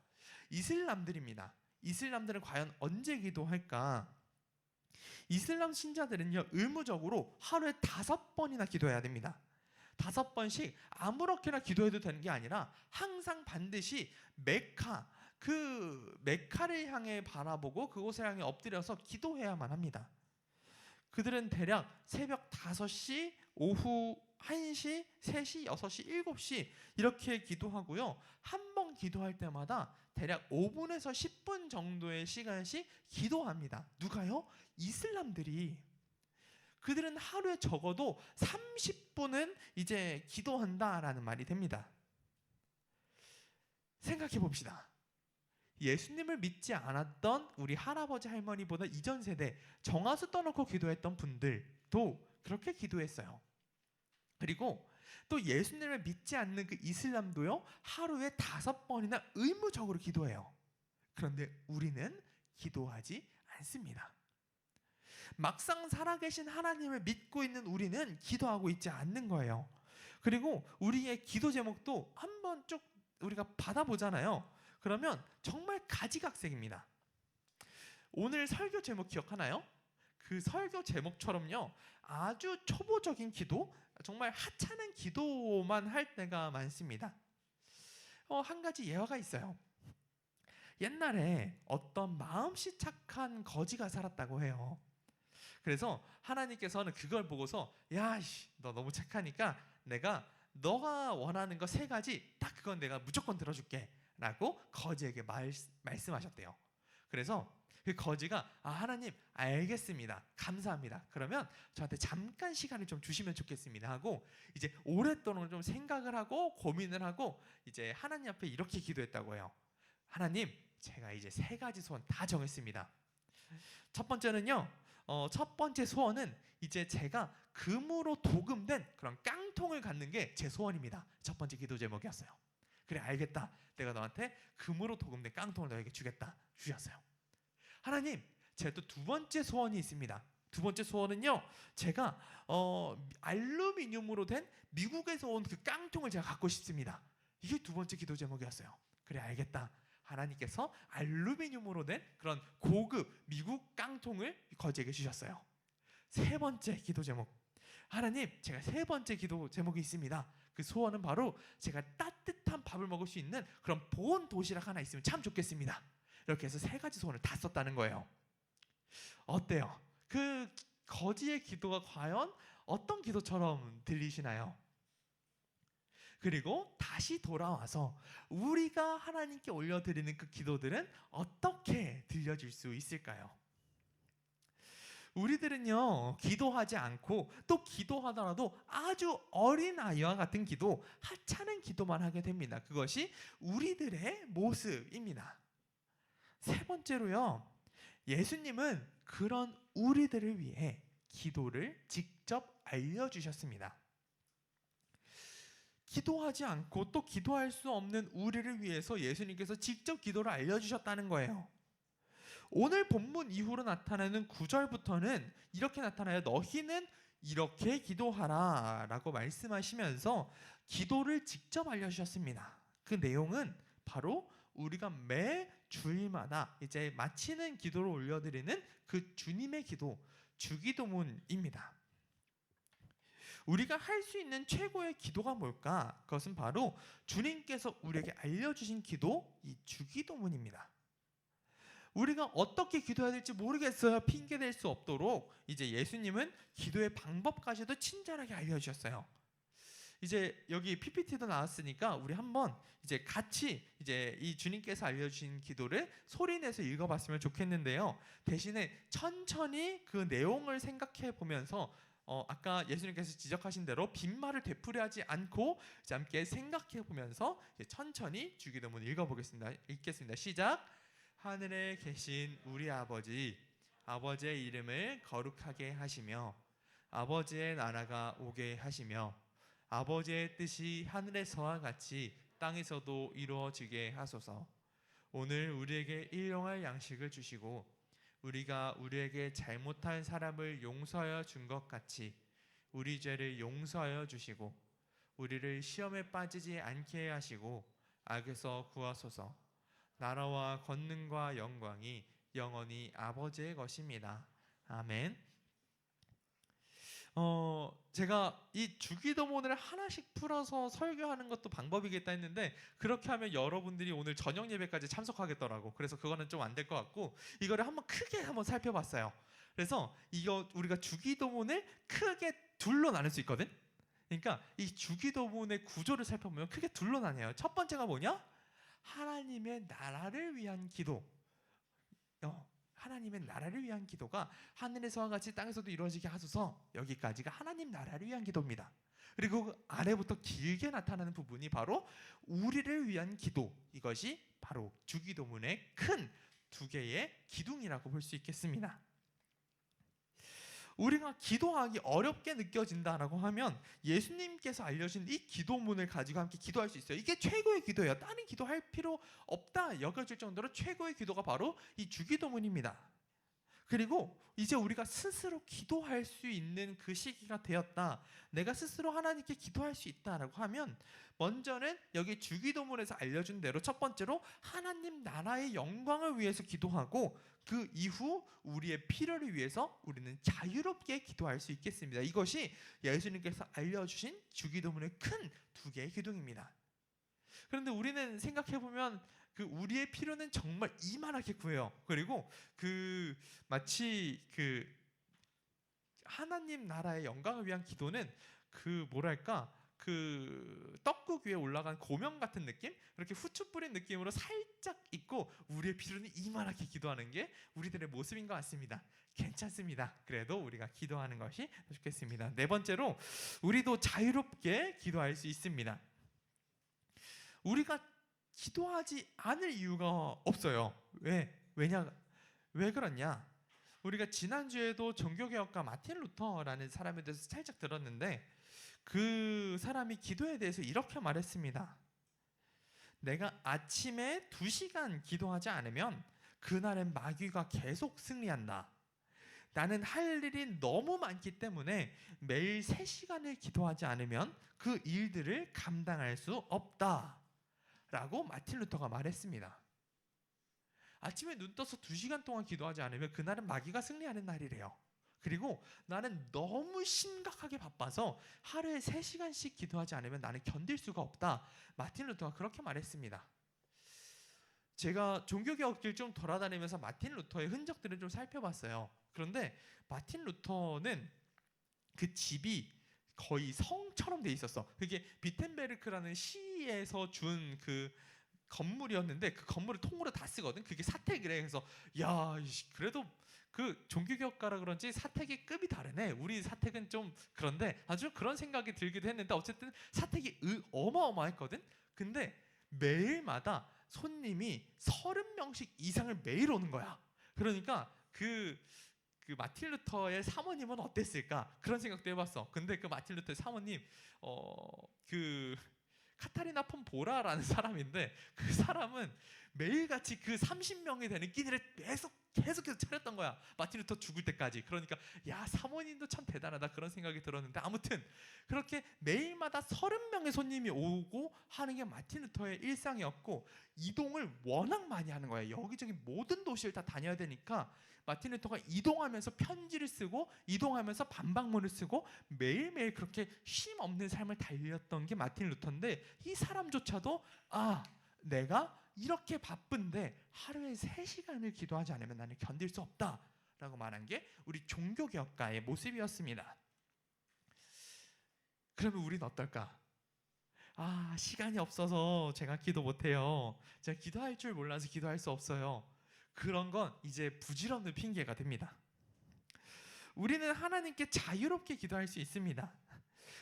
Speaker 1: 이슬람들입니다. 이슬람들은 과연 언제 기도할까? 이슬람 신자들은요, 의무적으로 하루에 5번이나 기도해야 됩니다. 5번씩 아무렇게나 기도해도 되는 게 아니라 항상 반드시 메카, 그 메카를 향해 바라보고 그곳을 향해 엎드려서 기도해야만 합니다. 그들은 대략 새벽 5시, 오후 1시, 3시, 6시, 7시 이렇게 기도하고요. 한 번 기도할 때마다 대략 5분에서 10분 정도의 시간씩 기도합니다. 누가요? 이슬람들이. 그들은 하루에 적어도 30분은 이제 기도한다라는 말이 됩니다. 생각해 봅시다. 예수님을 믿지 않았던 우리 할아버지 할머니보다 이전 세대, 정화수 떠놓고 기도했던 분들도 그렇게 기도했어요. 그리고 또 예수님을 믿지 않는 그 이슬람도요, 하루에 5번이나 의무적으로 기도해요. 그런데 우리는 기도하지 않습니다. 막상 살아계신 하나님을 믿고 있는 우리는 기도하고 있지 않는 거예요. 그리고 우리의 기도 제목도 한번 쭉 우리가 받아보잖아요. 그러면 정말 가지각색입니다. 오늘 설교 제목 기억하나요? 그 설교 제목처럼요, 아주 초보적인 기도, 정말 하찮은 기도만 할 때가 많습니다. 한 가지 예화가 있어요. 옛날에 어떤 마음씨 착한 거지가 살았다고 해요. 그래서 하나님께서는 그걸 보고서, 야, 너 너무 착하니까 내가 너가 원하는 거 3가지 딱 그건 내가 무조건 들어줄게 라고 거지에게 말씀하셨대요. 그래서 그 거지가 하나님 알겠습니다. 감사합니다. 그러면 저한테 잠깐 시간을 좀 주시면 좋겠습니다 하고 이제 오랫동안 좀 생각을 하고 고민을 하고 이제 하나님 앞에 이렇게 기도했다고 해요. 하나님, 제가 이제 3가지 소원 다 정했습니다. 첫 번째는요. 첫 번째 소원은 이제 제가 금으로 도금된 그런 깡통을 갖는 게 제 소원입니다. 첫 번째 기도 제목이었어요. 그래, 알겠다. 내가 너한테 금으로 도금된 깡통을 너에게 주겠다. 주셨어요. 하나님, 제가 또 2번째 소원이 있습니다. 2번째 소원은요, 제가 알루미늄으로 된 미국에서 온 그 깡통을 제가 갖고 싶습니다. 이게 2번째 기도 제목이었어요. 그래, 알겠다. 하나님께서 알루미늄으로 된 그런 고급 미국 깡통을 거지에게 주셨어요. 3번째 기도 제목, 하나님, 제가 3번째 기도 제목이 있습니다. 그 소원은 바로 제가 따뜻한 밥을 먹을 수 있는 그런 보온 도시락 하나 있으면 참 좋겠습니다. 이렇게 해서 3가지 소원을 다 썼다는 거예요. 어때요? 그 거지의 기도가 과연 어떤 기도처럼 들리시나요? 그리고 다시 돌아와서 우리가 하나님께 올려드리는 그 기도들은 어떻게 들려질 수 있을까요? 우리들은요, 기도하지 않고 또 기도하더라도 아주 어린아이와 같은 기도, 하찮은 기도만 하게 됩니다. 그것이 우리들의 모습입니다. 3번째로요, 예수님은 그런 우리들을 위해 기도를 직접 알려주셨습니다. 기도하지 않고 또 기도할 수 없는 우리를 위해서 예수님께서 직접 기도를 알려주셨다는 거예요. 오늘 본문 이후로 나타나는 9절부터는 이렇게 나타나요. 너희는 이렇게 기도하라 라고 말씀하시면서 기도를 직접 알려주셨습니다. 그 내용은 바로 우리가 매 주일마다 이제 마치는 기도를 올려드리는 그 주님의 기도, 주기도문입니다. 우리가 할 수 있는 최고의 기도가 뭘까? 그것은 바로 주님께서 우리에게 알려주신 기도, 이 주기도문입니다. 우리가 어떻게 기도해야 될지 모르겠어요. 핑계댈 수 없도록 이제 예수님은 기도의 방법까지도 친절하게 알려주셨어요. 이제 여기 PPT도 나왔으니까 우리 한번 이제 같이 이제 이 주님께서 알려주신 기도를 소리내서 읽어봤으면 좋겠는데요. 대신에 천천히 그 내용을 생각해 보면서 아까 예수님께서 지적하신 대로 빈말을 되풀이하지 않고 이제 함께 생각해 보면서 천천히 주기도문 읽어보겠습니다. 읽겠습니다. 시작. 하늘에 계신 우리 아버지, 아버지의 이름을 거룩하게 하시며 아버지의 나라가 오게 하시며 아버지의 뜻이 하늘에서와 같이 땅에서도 이루어지게 하소서. 오늘 우리에게 일용할 양식을 주시고 우리가 우리에게 잘못한 사람을 용서하여 준 것 같이 우리 죄를 용서하여 주시고 우리를 시험에 빠지지 않게 하시고 악에서 구하소서. 나라와 권능과 영광이 영원히 아버지의 것입니다. 아멘. 제가 이 주기도문을 하나씩 풀어서 설교하는 것도 방법이겠다 했는데 그렇게 하면 여러분들이 오늘 저녁 예배까지 참석하겠더라고. 그래서 그거는 좀 안 될 것 같고 이거를 한번 크게 한번 살펴봤어요. 그래서 이거 우리가 주기도문을 크게 둘로 나눌 수 있거든. 그러니까 이 주기도문의 구조를 살펴보면 크게 둘로 나뉘어요. 첫 번째가 뭐냐? 하나님의 나라를 위한 기도. 하나님의 나라를 위한 기도가 하늘에서와 같이 땅에서도 이루어지게 하소서. 여기까지가 하나님 나라를 위한 기도입니다. 그리고 그 아래부터 길게 나타나는 부분이 바로 우리를 위한 기도. 이것이 바로 주기도문의 큰 2개의 기둥이라고 볼 수 있겠습니다. 우리가 기도하기 어렵게 느껴진다라고 하면 예수님께서 알려준 이 기도문을 가지고 함께 기도할 수 있어요. 이게 최고의 기도예요. 다른 기도할 필요 없다 여겨질 정도로 최고의 기도가 바로 이 주기도문입니다. 그리고 이제 우리가 스스로 기도할 수 있는 그 시기가 되었다. 내가 스스로 하나님께 기도할 수 있다라고 하면 먼저는 여기 주기도문에서 알려준 대로 첫 번째로 하나님 나라의 영광을 위해서 기도하고 그 이후 우리의 필요를 위해서 우리는 자유롭게 기도할 수 있겠습니다. 이것이 예수님께서 알려주신 주기도문의 큰 2개의 기둥입니다. 그런데 우리는 생각해보면 그 우리의 필요는 정말 이만하게 구해요. 그리고 마치 하나님 나라의 영광을 위한 기도는 그 떡국 위에 올라간 고명 같은 느낌, 그렇게 후추 뿌린 느낌으로 살짝 있고 우리의 필요는 이만하게 기도하는 게 우리들의 모습인 것 같습니다. 괜찮습니다. 그래도 우리가 기도하는 것이 좋겠습니다. 네 번째로 우리도 자유롭게 기도할 수 있습니다. 우리가 기도하지 않을 이유가 없어요. 왜 그러냐? 우리가 지난주에도 종교개혁가 마틴 루터라는 사람에 대해서 살짝 들었는데 그 사람이 기도에 대해서 이렇게 말했습니다. 내가 아침에 2시간 기도하지 않으면 그날은 마귀가 계속 승리한다. 나는 할 일이 너무 많기 때문에 매일 3시간을 기도하지 않으면 그 일들을 감당할 수 없다. 라고 마틴 루터가 말했습니다. 아침에 눈 떠서 2시간 동안 기도하지 않으면 그날은 마귀가 승리하는 날이래요. 그리고 나는 너무 심각하게 바빠서 하루에 3시간씩 기도하지 않으면 나는 견딜 수가 없다. 마틴 루터가 그렇게 말했습니다. 제가 종교개혁길 좀 돌아다니면서 마틴 루터의 흔적들을 좀 살펴봤어요. 그런데 마틴 루터는 그 집이 거의 성처럼 돼 있었어. 그게 비텐베르크라는 시에서 준 그 건물이었는데 그 건물을 통으로 다 쓰거든. 그게 사택이래. 그래서 야, 그래도 그 종교개혁가라 그런지 사택의 급이 다르네. 우리 사택은 좀 그런데 아주 그런 생각이 들기도 했는데 어쨌든 사택이 어마어마했거든. 근데 매일마다 손님이 30명씩 이상을 매일 오는 거야. 그러니까 그 마틴 루터의 사모님은 어땠을까? 그런 생각도 해봤어. 근데 그 마틴 루터의 사모님 그 카타리나 폰 보라라는 사람인데 그 사람은 매일같이 그 30명이 되는 끼니를 계속해서 차렸던 거야. 마틴 루터 죽을 때까지. 그러니까 야, 사모님도 참 대단하다 그런 생각이 들었는데 아무튼 그렇게 매일마다 30명의 손님이 오고 하는 게 마틴 루터의 일상이었고 이동을 워낙 많이 하는 거야. 여기저기 모든 도시를 다 다녀야 되니까 마틴 루터가 이동하면서 편지를 쓰고 이동하면서 반박문을 쓰고 매일매일 그렇게 쉼 없는 삶을 달렸던 게 마틴 루터인데 이 사람조차도 내가 이렇게 바쁜데 하루에 3시간을 기도하지 않으면 나는 견딜 수 없다라고 말한 게 우리 종교개혁가의 모습이었습니다. 그러면 우리는 어떨까? 시간이 없어서 제가 기도 못해요. 제가 기도할 줄 몰라서 기도할 수 없어요. 그런 건 이제 부질없는 핑계가 됩니다. 우리는 하나님께 자유롭게 기도할 수 있습니다.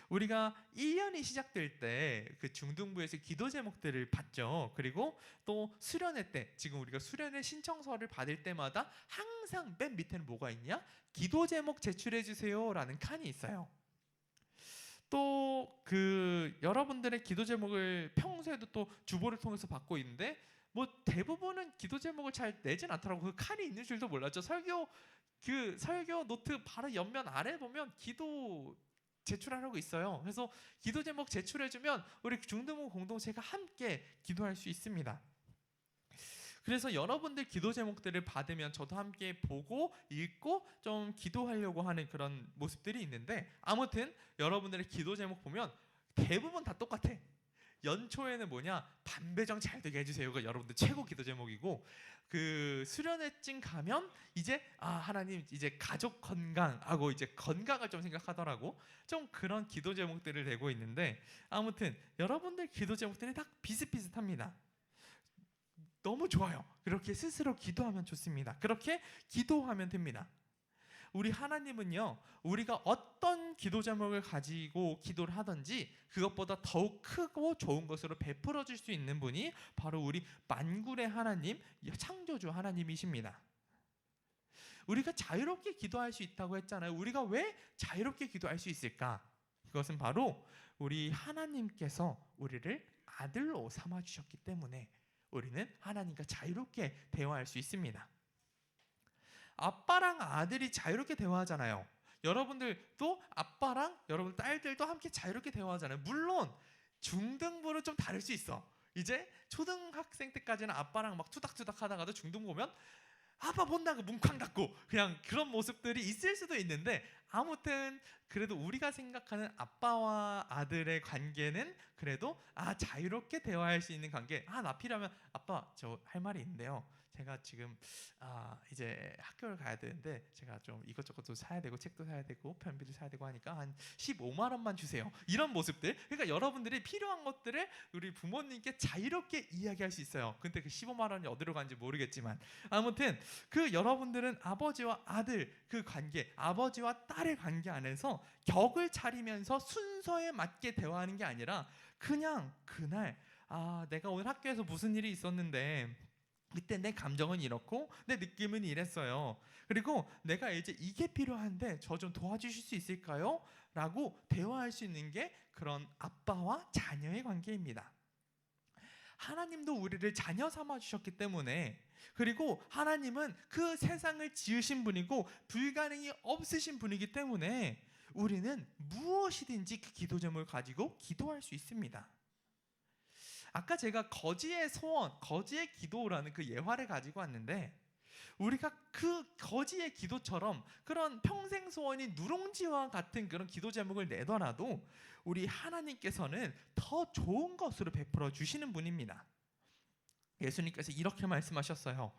Speaker 1: 우리가 1년이 시작될 때 그 중등부에서 기도 제목들을 받죠. 그리고 또 수련회 때 지금 우리가 수련회 신청서를 받을 때마다 항상 맨 밑에는 뭐가 있냐? 기도 제목 제출해 주세요라는 칸이 있어요. 또 그 여러분들의 기도 제목을 평소에도 또 주보를 통해서 받고 있는데 뭐 대부분은 기도 제목을 잘 내진 않더라고. 그 칸이 있는 줄도 몰랐죠. 설교 노트 바로 옆면 아래 보면 기도 제출하라고 있어요. 그래서 기도 제목 제출해주면 우리 중등부 공동체가 함께 기도할 수 있습니다. 그래서 여러분들 기도 제목들을 받으면 저도 함께 보고 읽고 좀 기도하려고 하는 그런 모습들이 있는데 아무튼 여러분들의 기도 제목 보면 대부분 다 똑같아. 연초에는 뭐냐? 반배정 잘 되게 해주세요가 여러분들 최고 기도 제목이고 그 수련회쯤 가면 이제 하나님 이제 가족 건강하고 이제 건강을 좀 생각하더라고. 좀 그런 기도 제목들을 내고 있는데 아무튼 여러분들 기도 제목들이 다 비슷비슷합니다. 너무 좋아요. 그렇게 스스로 기도하면 좋습니다. 그렇게 기도하면 됩니다. 우리 하나님은요, 우리가 어떤 기도 제목을 가지고 기도를 하든지 그것보다 더욱 크고 좋은 것으로 베풀어 줄 수 있는 분이 바로 우리 만군의 하나님, 창조주 하나님이십니다. 우리가 자유롭게 기도할 수 있다고 했잖아요. 우리가 왜 자유롭게 기도할 수 있을까? 그것은 바로 우리 하나님께서 우리를 아들로 삼아주셨기 때문에 우리는 하나님과 자유롭게 대화할 수 있습니다. 아빠랑 아들이 자유롭게 대화하잖아요. 여러분들도 아빠랑 여러분 딸들도 함께 자유롭게 대화하잖아요. 물론 중등부는 좀 다를 수 있어. 이제 초등학생 때까지는 아빠랑 막 투닥투닥 하다가도 중등부 보면 아빠 본다고 문 쾅 닫고 그냥 그런 모습들이 있을 수도 있는데 아무튼 그래도 우리가 생각하는 아빠와 아들의 관계는 그래도 자유롭게 대화할 수 있는 관계. 나 필요하면 아빠 저 할 말이 있는데요. 제가 지금 이제 학교를 가야 되는데 제가 좀 이것저것도 사야 되고 책도 사야 되고 편비도 사야 되고 하니까 한 15만 원만 주세요. 이런 모습들. 그러니까 여러분들이 필요한 것들을 우리 부모님께 자유롭게 이야기할 수 있어요. 근데 그 15만 원이 어디로 가는지 모르겠지만 아무튼 그 여러분들은 아버지와 아들 그 관계, 아버지와 딸의 관계 안에서 격을 차리면서 순서에 맞게 대화하는 게 아니라 그냥 그날 내가 오늘 학교에서 무슨 일이 있었는데 그때 내 감정은 이렇고 내 느낌은 이랬어요. 그리고 내가 이제 이게 필요한데 저 좀 도와주실 수 있을까요? 라고 대화할 수 있는 게 그런 아빠와 자녀의 관계입니다. 하나님도 우리를 자녀 삼아 주셨기 때문에, 그리고 하나님은 그 세상을 지으신 분이고 불가능이 없으신 분이기 때문에 우리는 무엇이든지 그 기도 제목을 가지고 기도할 수 있습니다. 아까 제가 거지의 소원, 거지의 기도라는 그 예화를 가지고 왔는데, 우리가 그 거지의 기도처럼 그런 평생 소원이 누룽지와 같은 그런 기도 제목을 내더라도 우리 하나님께서는 더 좋은 것으로 베풀어 주시는 분입니다. 예수님께서 이렇게 말씀하셨어요.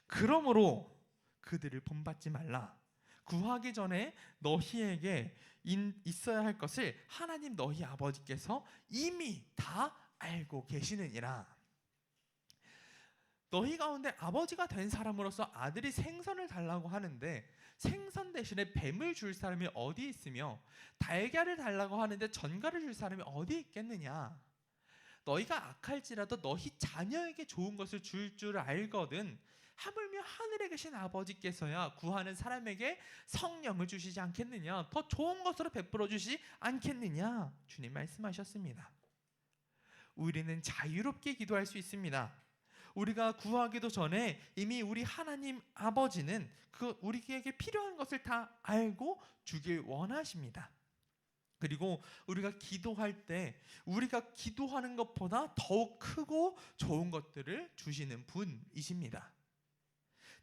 Speaker 1: 그러므로 그들을 본받지 말라. 구하기 전에 너희에게 있어야 할 것을 하나님 너희 아버지께서 이미 다 알고 계시느니라. 너희 가운데 아버지가 된 사람으로서 아들이 생선을 달라고 하는데 생선 대신에 뱀을 줄 사람이 어디 있으며 달걀을 달라고 하는데 전갈을 줄 사람이 어디 있겠느냐. 너희가 악할지라도 너희 자녀에게 좋은 것을 줄 알거든 하물며 하늘에 계신 아버지께서야 구하는 사람에게 성령을 주시지 않겠느냐. 더 좋은 것으로 베풀어 주시지 않겠느냐. 주님 말씀하셨습니다. 우리는 자유롭게 기도할 수 있습니다. 우리가 구하기도 전에 이미 우리 하나님 아버지는 우리에게 필요한 것을 다 알고 주길 원하십니다. 그리고 우리가 기도할 때 우리가 기도하는 것보다 더욱 크고 좋은 것들을 주시는 분이십니다.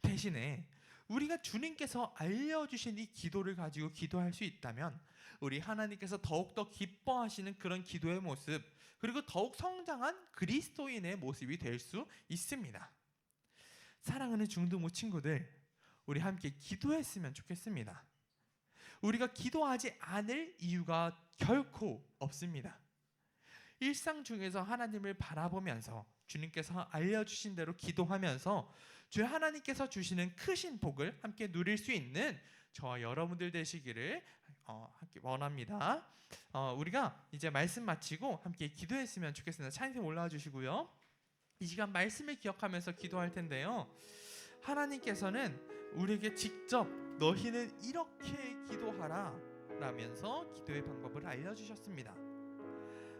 Speaker 1: 대신에 우리가 주님께서 알려주신 이 기도를 가지고 기도할 수 있다면 우리 하나님께서 더욱더 기뻐하시는 그런 기도의 모습, 그리고 더욱 성장한 그리스도인의 모습이 될 수 있습니다. 사랑하는 중등부 친구들, 우리 함께 기도했으면 좋겠습니다. 우리가 기도하지 않을 이유가 결코 없습니다. 일상 중에서 하나님을 바라보면서 주님께서 알려주신 대로 기도하면서 주 하나님께서 주시는 크신 복을 함께 누릴 수 있는 저와 여러분들 되시기를 함께 원합니다. 우리가 이제 말씀 마치고 함께 기도했으면 좋겠습니다. 찬양팀 올라와 주시고요. 이 시간 말씀을 기억하면서 기도할 텐데요. 하나님께서는 우리에게 직접 너희는 이렇게 기도하라 라면서 기도의 방법을 알려주셨습니다.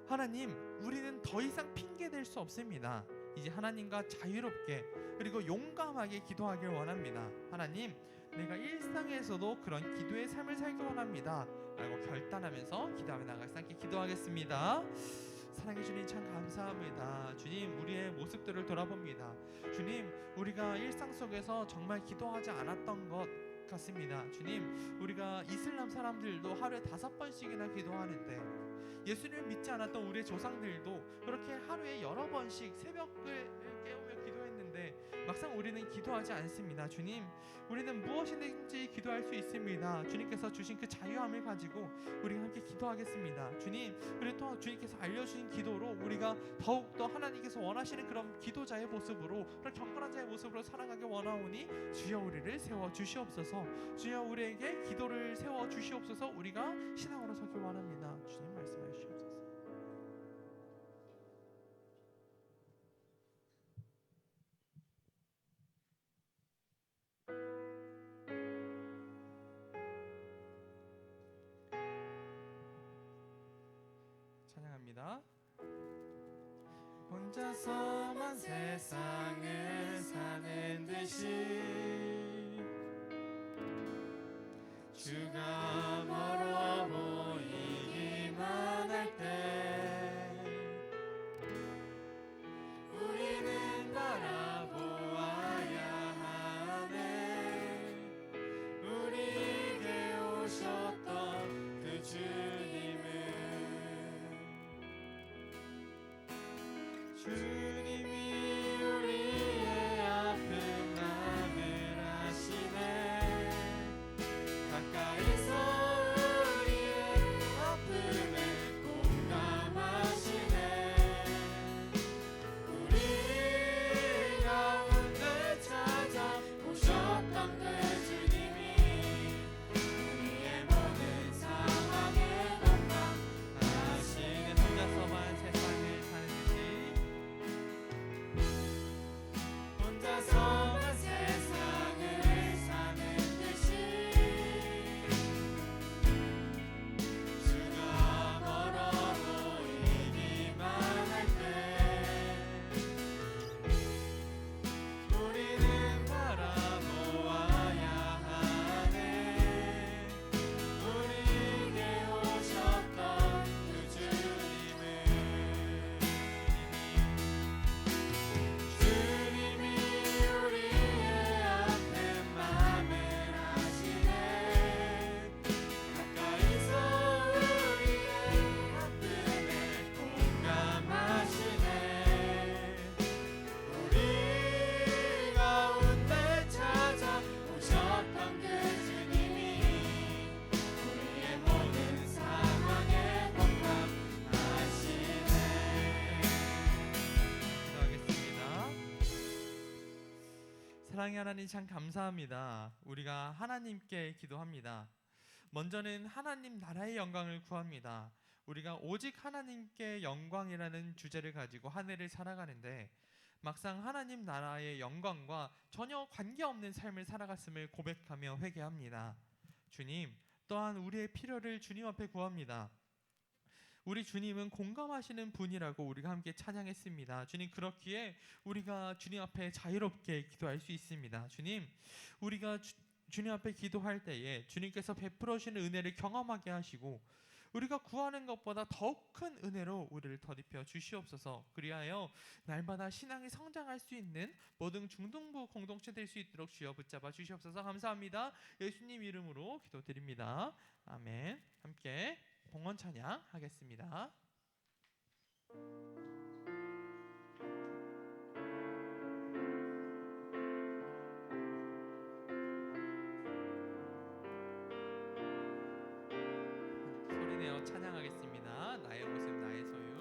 Speaker 1: 하나님, 우리는 더 이상 핑계댈 수 없습니다. 이제 하나님과 자유롭게 그리고 용감하게 기도하길 원합니다. 하나님, 내가 일상에서도 그런 기도의 삶을 살기 원합니다 라고 결단하면서 기도하며 나갈 수 있게 기도하겠습니다. 사랑해 주님, 참 감사합니다. 주님, 우리의 모습들을 돌아봅니다. 주님, 우리가 일상 속에서 정말 기도하지 않았던 것 같습니다. 주님, 우리가 이슬람 사람들도 하루에 5번씩이나 기도하는데 예수님을 믿지 않았던 우리의 조상들도 그렇게 하루에 여러 번씩 새벽을 깨우며 기도했는데 막상 우리는 기도하지 않습니다. 주님, 우리는 무엇이든지 기도할 수 있습니다. 주님께서 주신 그 자유함을 가지고 우리가 함께 기도하겠습니다. 주님, 그리고 또 주님께서 알려주신 기도로 우리가 더욱더 하나님께서 원하시는 그런 기도자의 모습으로, 그런 경건한 자의 모습으로 살아가기 원하오니 주여 우리를 세워주시옵소서. 주여 우리에게 기도를 세워주시옵소서. 우리가 신앙으로 서기 원합니다. 주님 말씀해 주시옵소서. 찬양합니다. 혼자서만 세상을 사는 듯이 주가 멀어 보이기만 할 때 우리는 바라보아야 하네. 우리에게 오셨던 주님이 우리의 아픔을 아시네. 가까이서 우리의 아픔에 공감하시네. 우리 가운데 찾아오셨던 그 주님이 우리의 모든 상황에 공감하시네. 혼자서만 세상을 사는 듯이, 혼자서만 세상을 사는 듯이, 주가 멀어 보이기만 할 때 우리는 바라보아야 하네. 우리에게 오셨던 그 주님을. 주님이 우리의 아픈 마음을 아시네. 가까이서 우리의 아픔에 공감하시네. 우리 가운데 찾아오셨던 그 주님이 우리의 모든 상황에 공감하시네. 기도하겠습니다. 사랑의 하나님, 참 감사합니다. 우리가 하나님께 기도합니다. 먼저는 하나님 나라의 영광을 구합니다. 우리가 오직 하나님께 영광이라는 주제를 가지고 한 해를 살아가는데 막상 하나님 나라의 영광과 전혀 관계없는 삶을 살아갔음을 고백하며 회개합니다. 주님, 또한 우리의 필요를 주님 앞에 구합니다. 우리 주님은 공감하시는 분이라고 우리가 함께 찬양했습니다. 주님, 그렇기에 우리가 주님 앞에 자유롭게 기도할 수 있습니다. 주님, 우리가 주님 앞에 기도할 때에 주님께서 베풀어 주시는 은혜를 경험하게 하시고 우리가 구하는 것보다 더욱 큰 은혜로 우리를 덧입혀 주시옵소서. 그리하여 날마다 신앙이 성장할 수 있는 모든 중등부 공동체 될 수 있도록 주여 붙잡아 주시옵소서. 감사합니다. 예수님 이름으로 기도드립니다. 아멘. 함께 봉헌 찬양 하겠습니다. 소리내어 찬양하겠습니다. 나의 모습 나의 소유.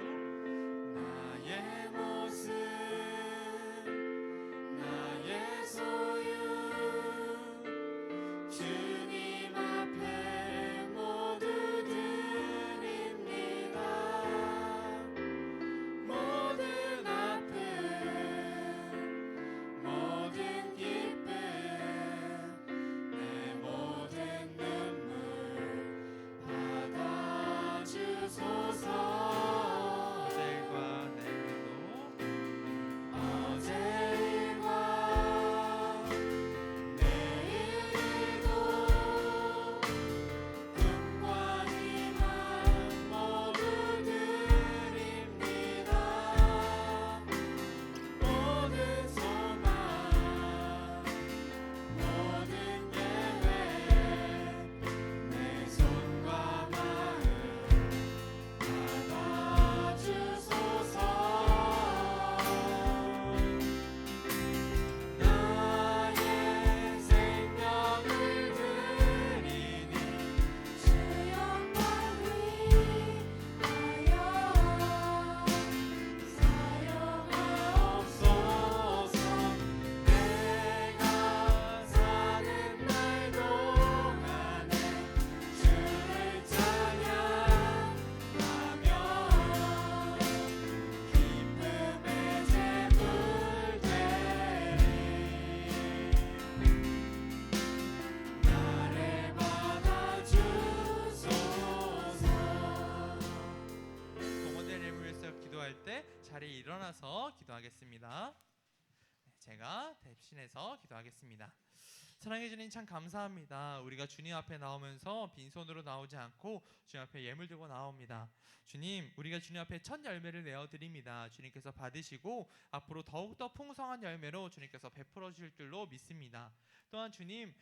Speaker 1: 나의 모습 나의 소유. 주님 앞에 모두 드립니다. 모든 아픔 모든 기쁨 내 모든 눈물 받아주소서. 어제일과 내일도 어제일과 내일도 꿈과 희망 모두 드립니다. 모든 소망 모든 계획 내 손과 마음 받아주소서. 나의 생명을 드리니 주 영광 위하여 사용하옵소서. 내가 사는 날 동안에 주를 찬양하며 기쁨의 제물 되리. 나를 받아주소서. 공헌된 예물을 위해서 기도할 때 자리에 일어나서 기도하겠습니다. 제가 대신해서 기도하겠습니다. 사랑해 주님, 참 감사합니다. 우리가 주님 앞에 나오면서 빈손으로 나오지 않고 주님 앞에 예물 들고 나옵니다. 주님, 우리가 주님 앞에 첫 열매를 내어드립니다. 주님께서 받으시고 앞으로 더욱더 풍성한 열매로 주님께서 베풀어 주실 줄로 믿습니다. 또한 주님,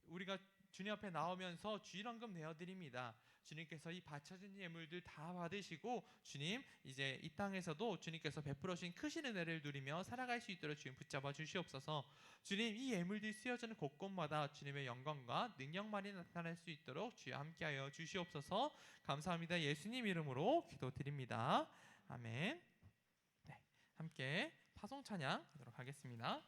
Speaker 1: 우리가 주님 앞에 나오면서 주일헌금 내어드립니다. 주님께서 이 바쳐진 예물들 다 받으시고 주님 이제 이 땅에서도 주님께서 베풀어 주신 크신 은혜를 누리며 살아갈 수 있도록 주님 붙잡아 주시옵소서. 주님 이 예물들이 쓰여지는 곳곳마다 주님의 영광과 능력만이 나타날 수 있도록 주여 함께하여 주시옵소서. 감사합니다. 예수님 이름으로 기도드립니다. 아멘. 네, 함께 파송 찬양 하도록 하겠습니다.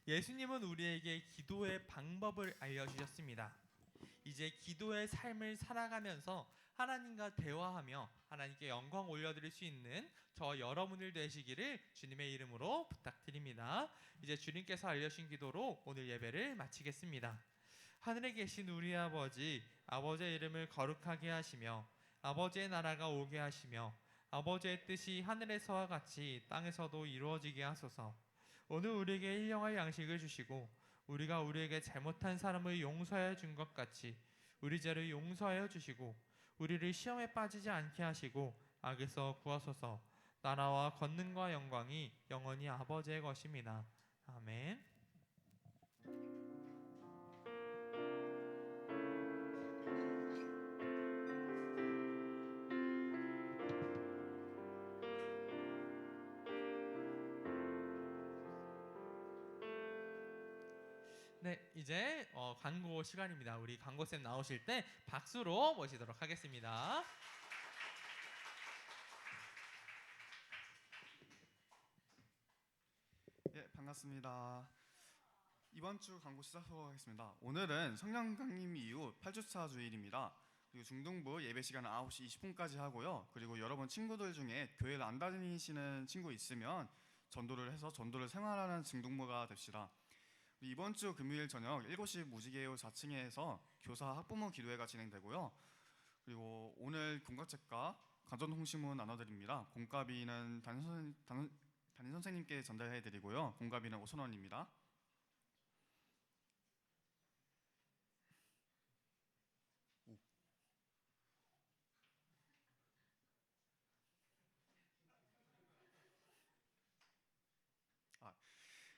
Speaker 1: 예수님은 우리에게 기도의 방법을 알려주셨습니다. 이제 기도의 삶을 살아가면서 하나님과 대화하며 하나님께 영광 올려드릴 수 있는 저 여러분들 되시기를 주님의 이름으로 부탁드립니다. 이제 주님께서 알려주신 기도로 오늘 예배를 마치겠습니다. 하늘에 계신 우리 아버지, 아버지의 이름을 거룩하게 하시며 아버지의 나라가 오게 하시며 아버지의 뜻이 하늘에서와 같이 땅에서도 이루어지게 하소서. 오늘 우리에게 일용할 양식을 주시고 우리가 우리에게 잘못한 사람을 용서하여 준 것 같이 우리 죄를 용서하여 주시고 우리를 시험에 빠지지 않게 하시고 악에서 구하소서. 나라와 권능과 영광이 영원히 아버지의 것입니다. 아멘. 네, 이제 광고 시간입니다. 우리 광고쌤 나오실 때 박수로 모시도록 하겠습니다.
Speaker 4: 예, 반갑습니다. 이번 주 광고 시작하도록 하겠습니다. 오늘은 성령 강림 이후 8주차 주일입니다. 그리고 중등부 예배 시간은 9시 20분까지 하고요. 그리고 여러분 친구들 중에 교회를 안 다니시는 친구 있으면 전도를 해서 전도를 생활하는 중등부가 됩시다. 이번 주 금요일 저녁 7시 무지개요 4층에서 교사 학부모 기도회가 진행되고요. 그리고 오늘 공과책과 가전통신문 나눠드립니다. 공과비는 담임 선생님께 전달해드리고요. 공과비는 5,000원입니다.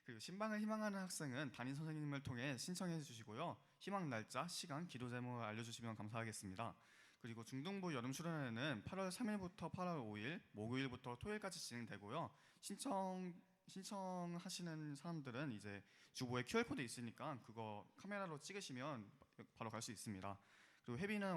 Speaker 4: 그리고 신방을 희망하는 학생은 담임 선생님을 통해 신청해 주시고요. 희망 날짜, 시간, 기도 제목을 알려주시면 감사하겠습니다. 그리고 중등부 여름 수련회는 8월 3일부터 8월 5일, 목요일부터 토요일까지 진행되고요. 신청하시는 사람들은 이제 주보에 QR코드 있으니까 그거 카메라로 찍으시면 바로 갈 수 있습니다. 그리고 회비는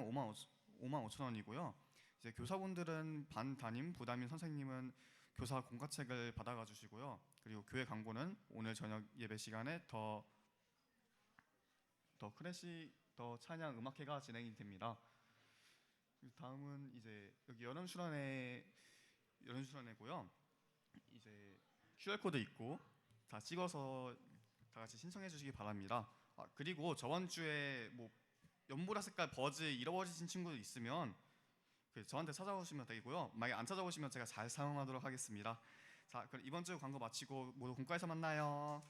Speaker 4: 55,000원이고요. 이제 교사분들은 반 담임, 부담임 선생님은 교사 공과책을 받아가 주시고요. 그리고 교회 광고는 오늘 저녁 예배 시간에 더 찬양 음악회가 진행이 됩니다. 다음은 이제 여기 여름 수련회고요. 이제 QR 코드 있고 다 찍어서 다 같이 신청해 주시기 바랍니다. 그리고 저번 주에 뭐 연보라 색깔 버즈 잃어버리신 친구 있으면 저한테 찾아오시면 되고요. 만약에 안 찾아오시면 제가 잘 사용하도록 하겠습니다. 자, 그럼 이번 주 광고 마치고 모두 공과에서 만나요.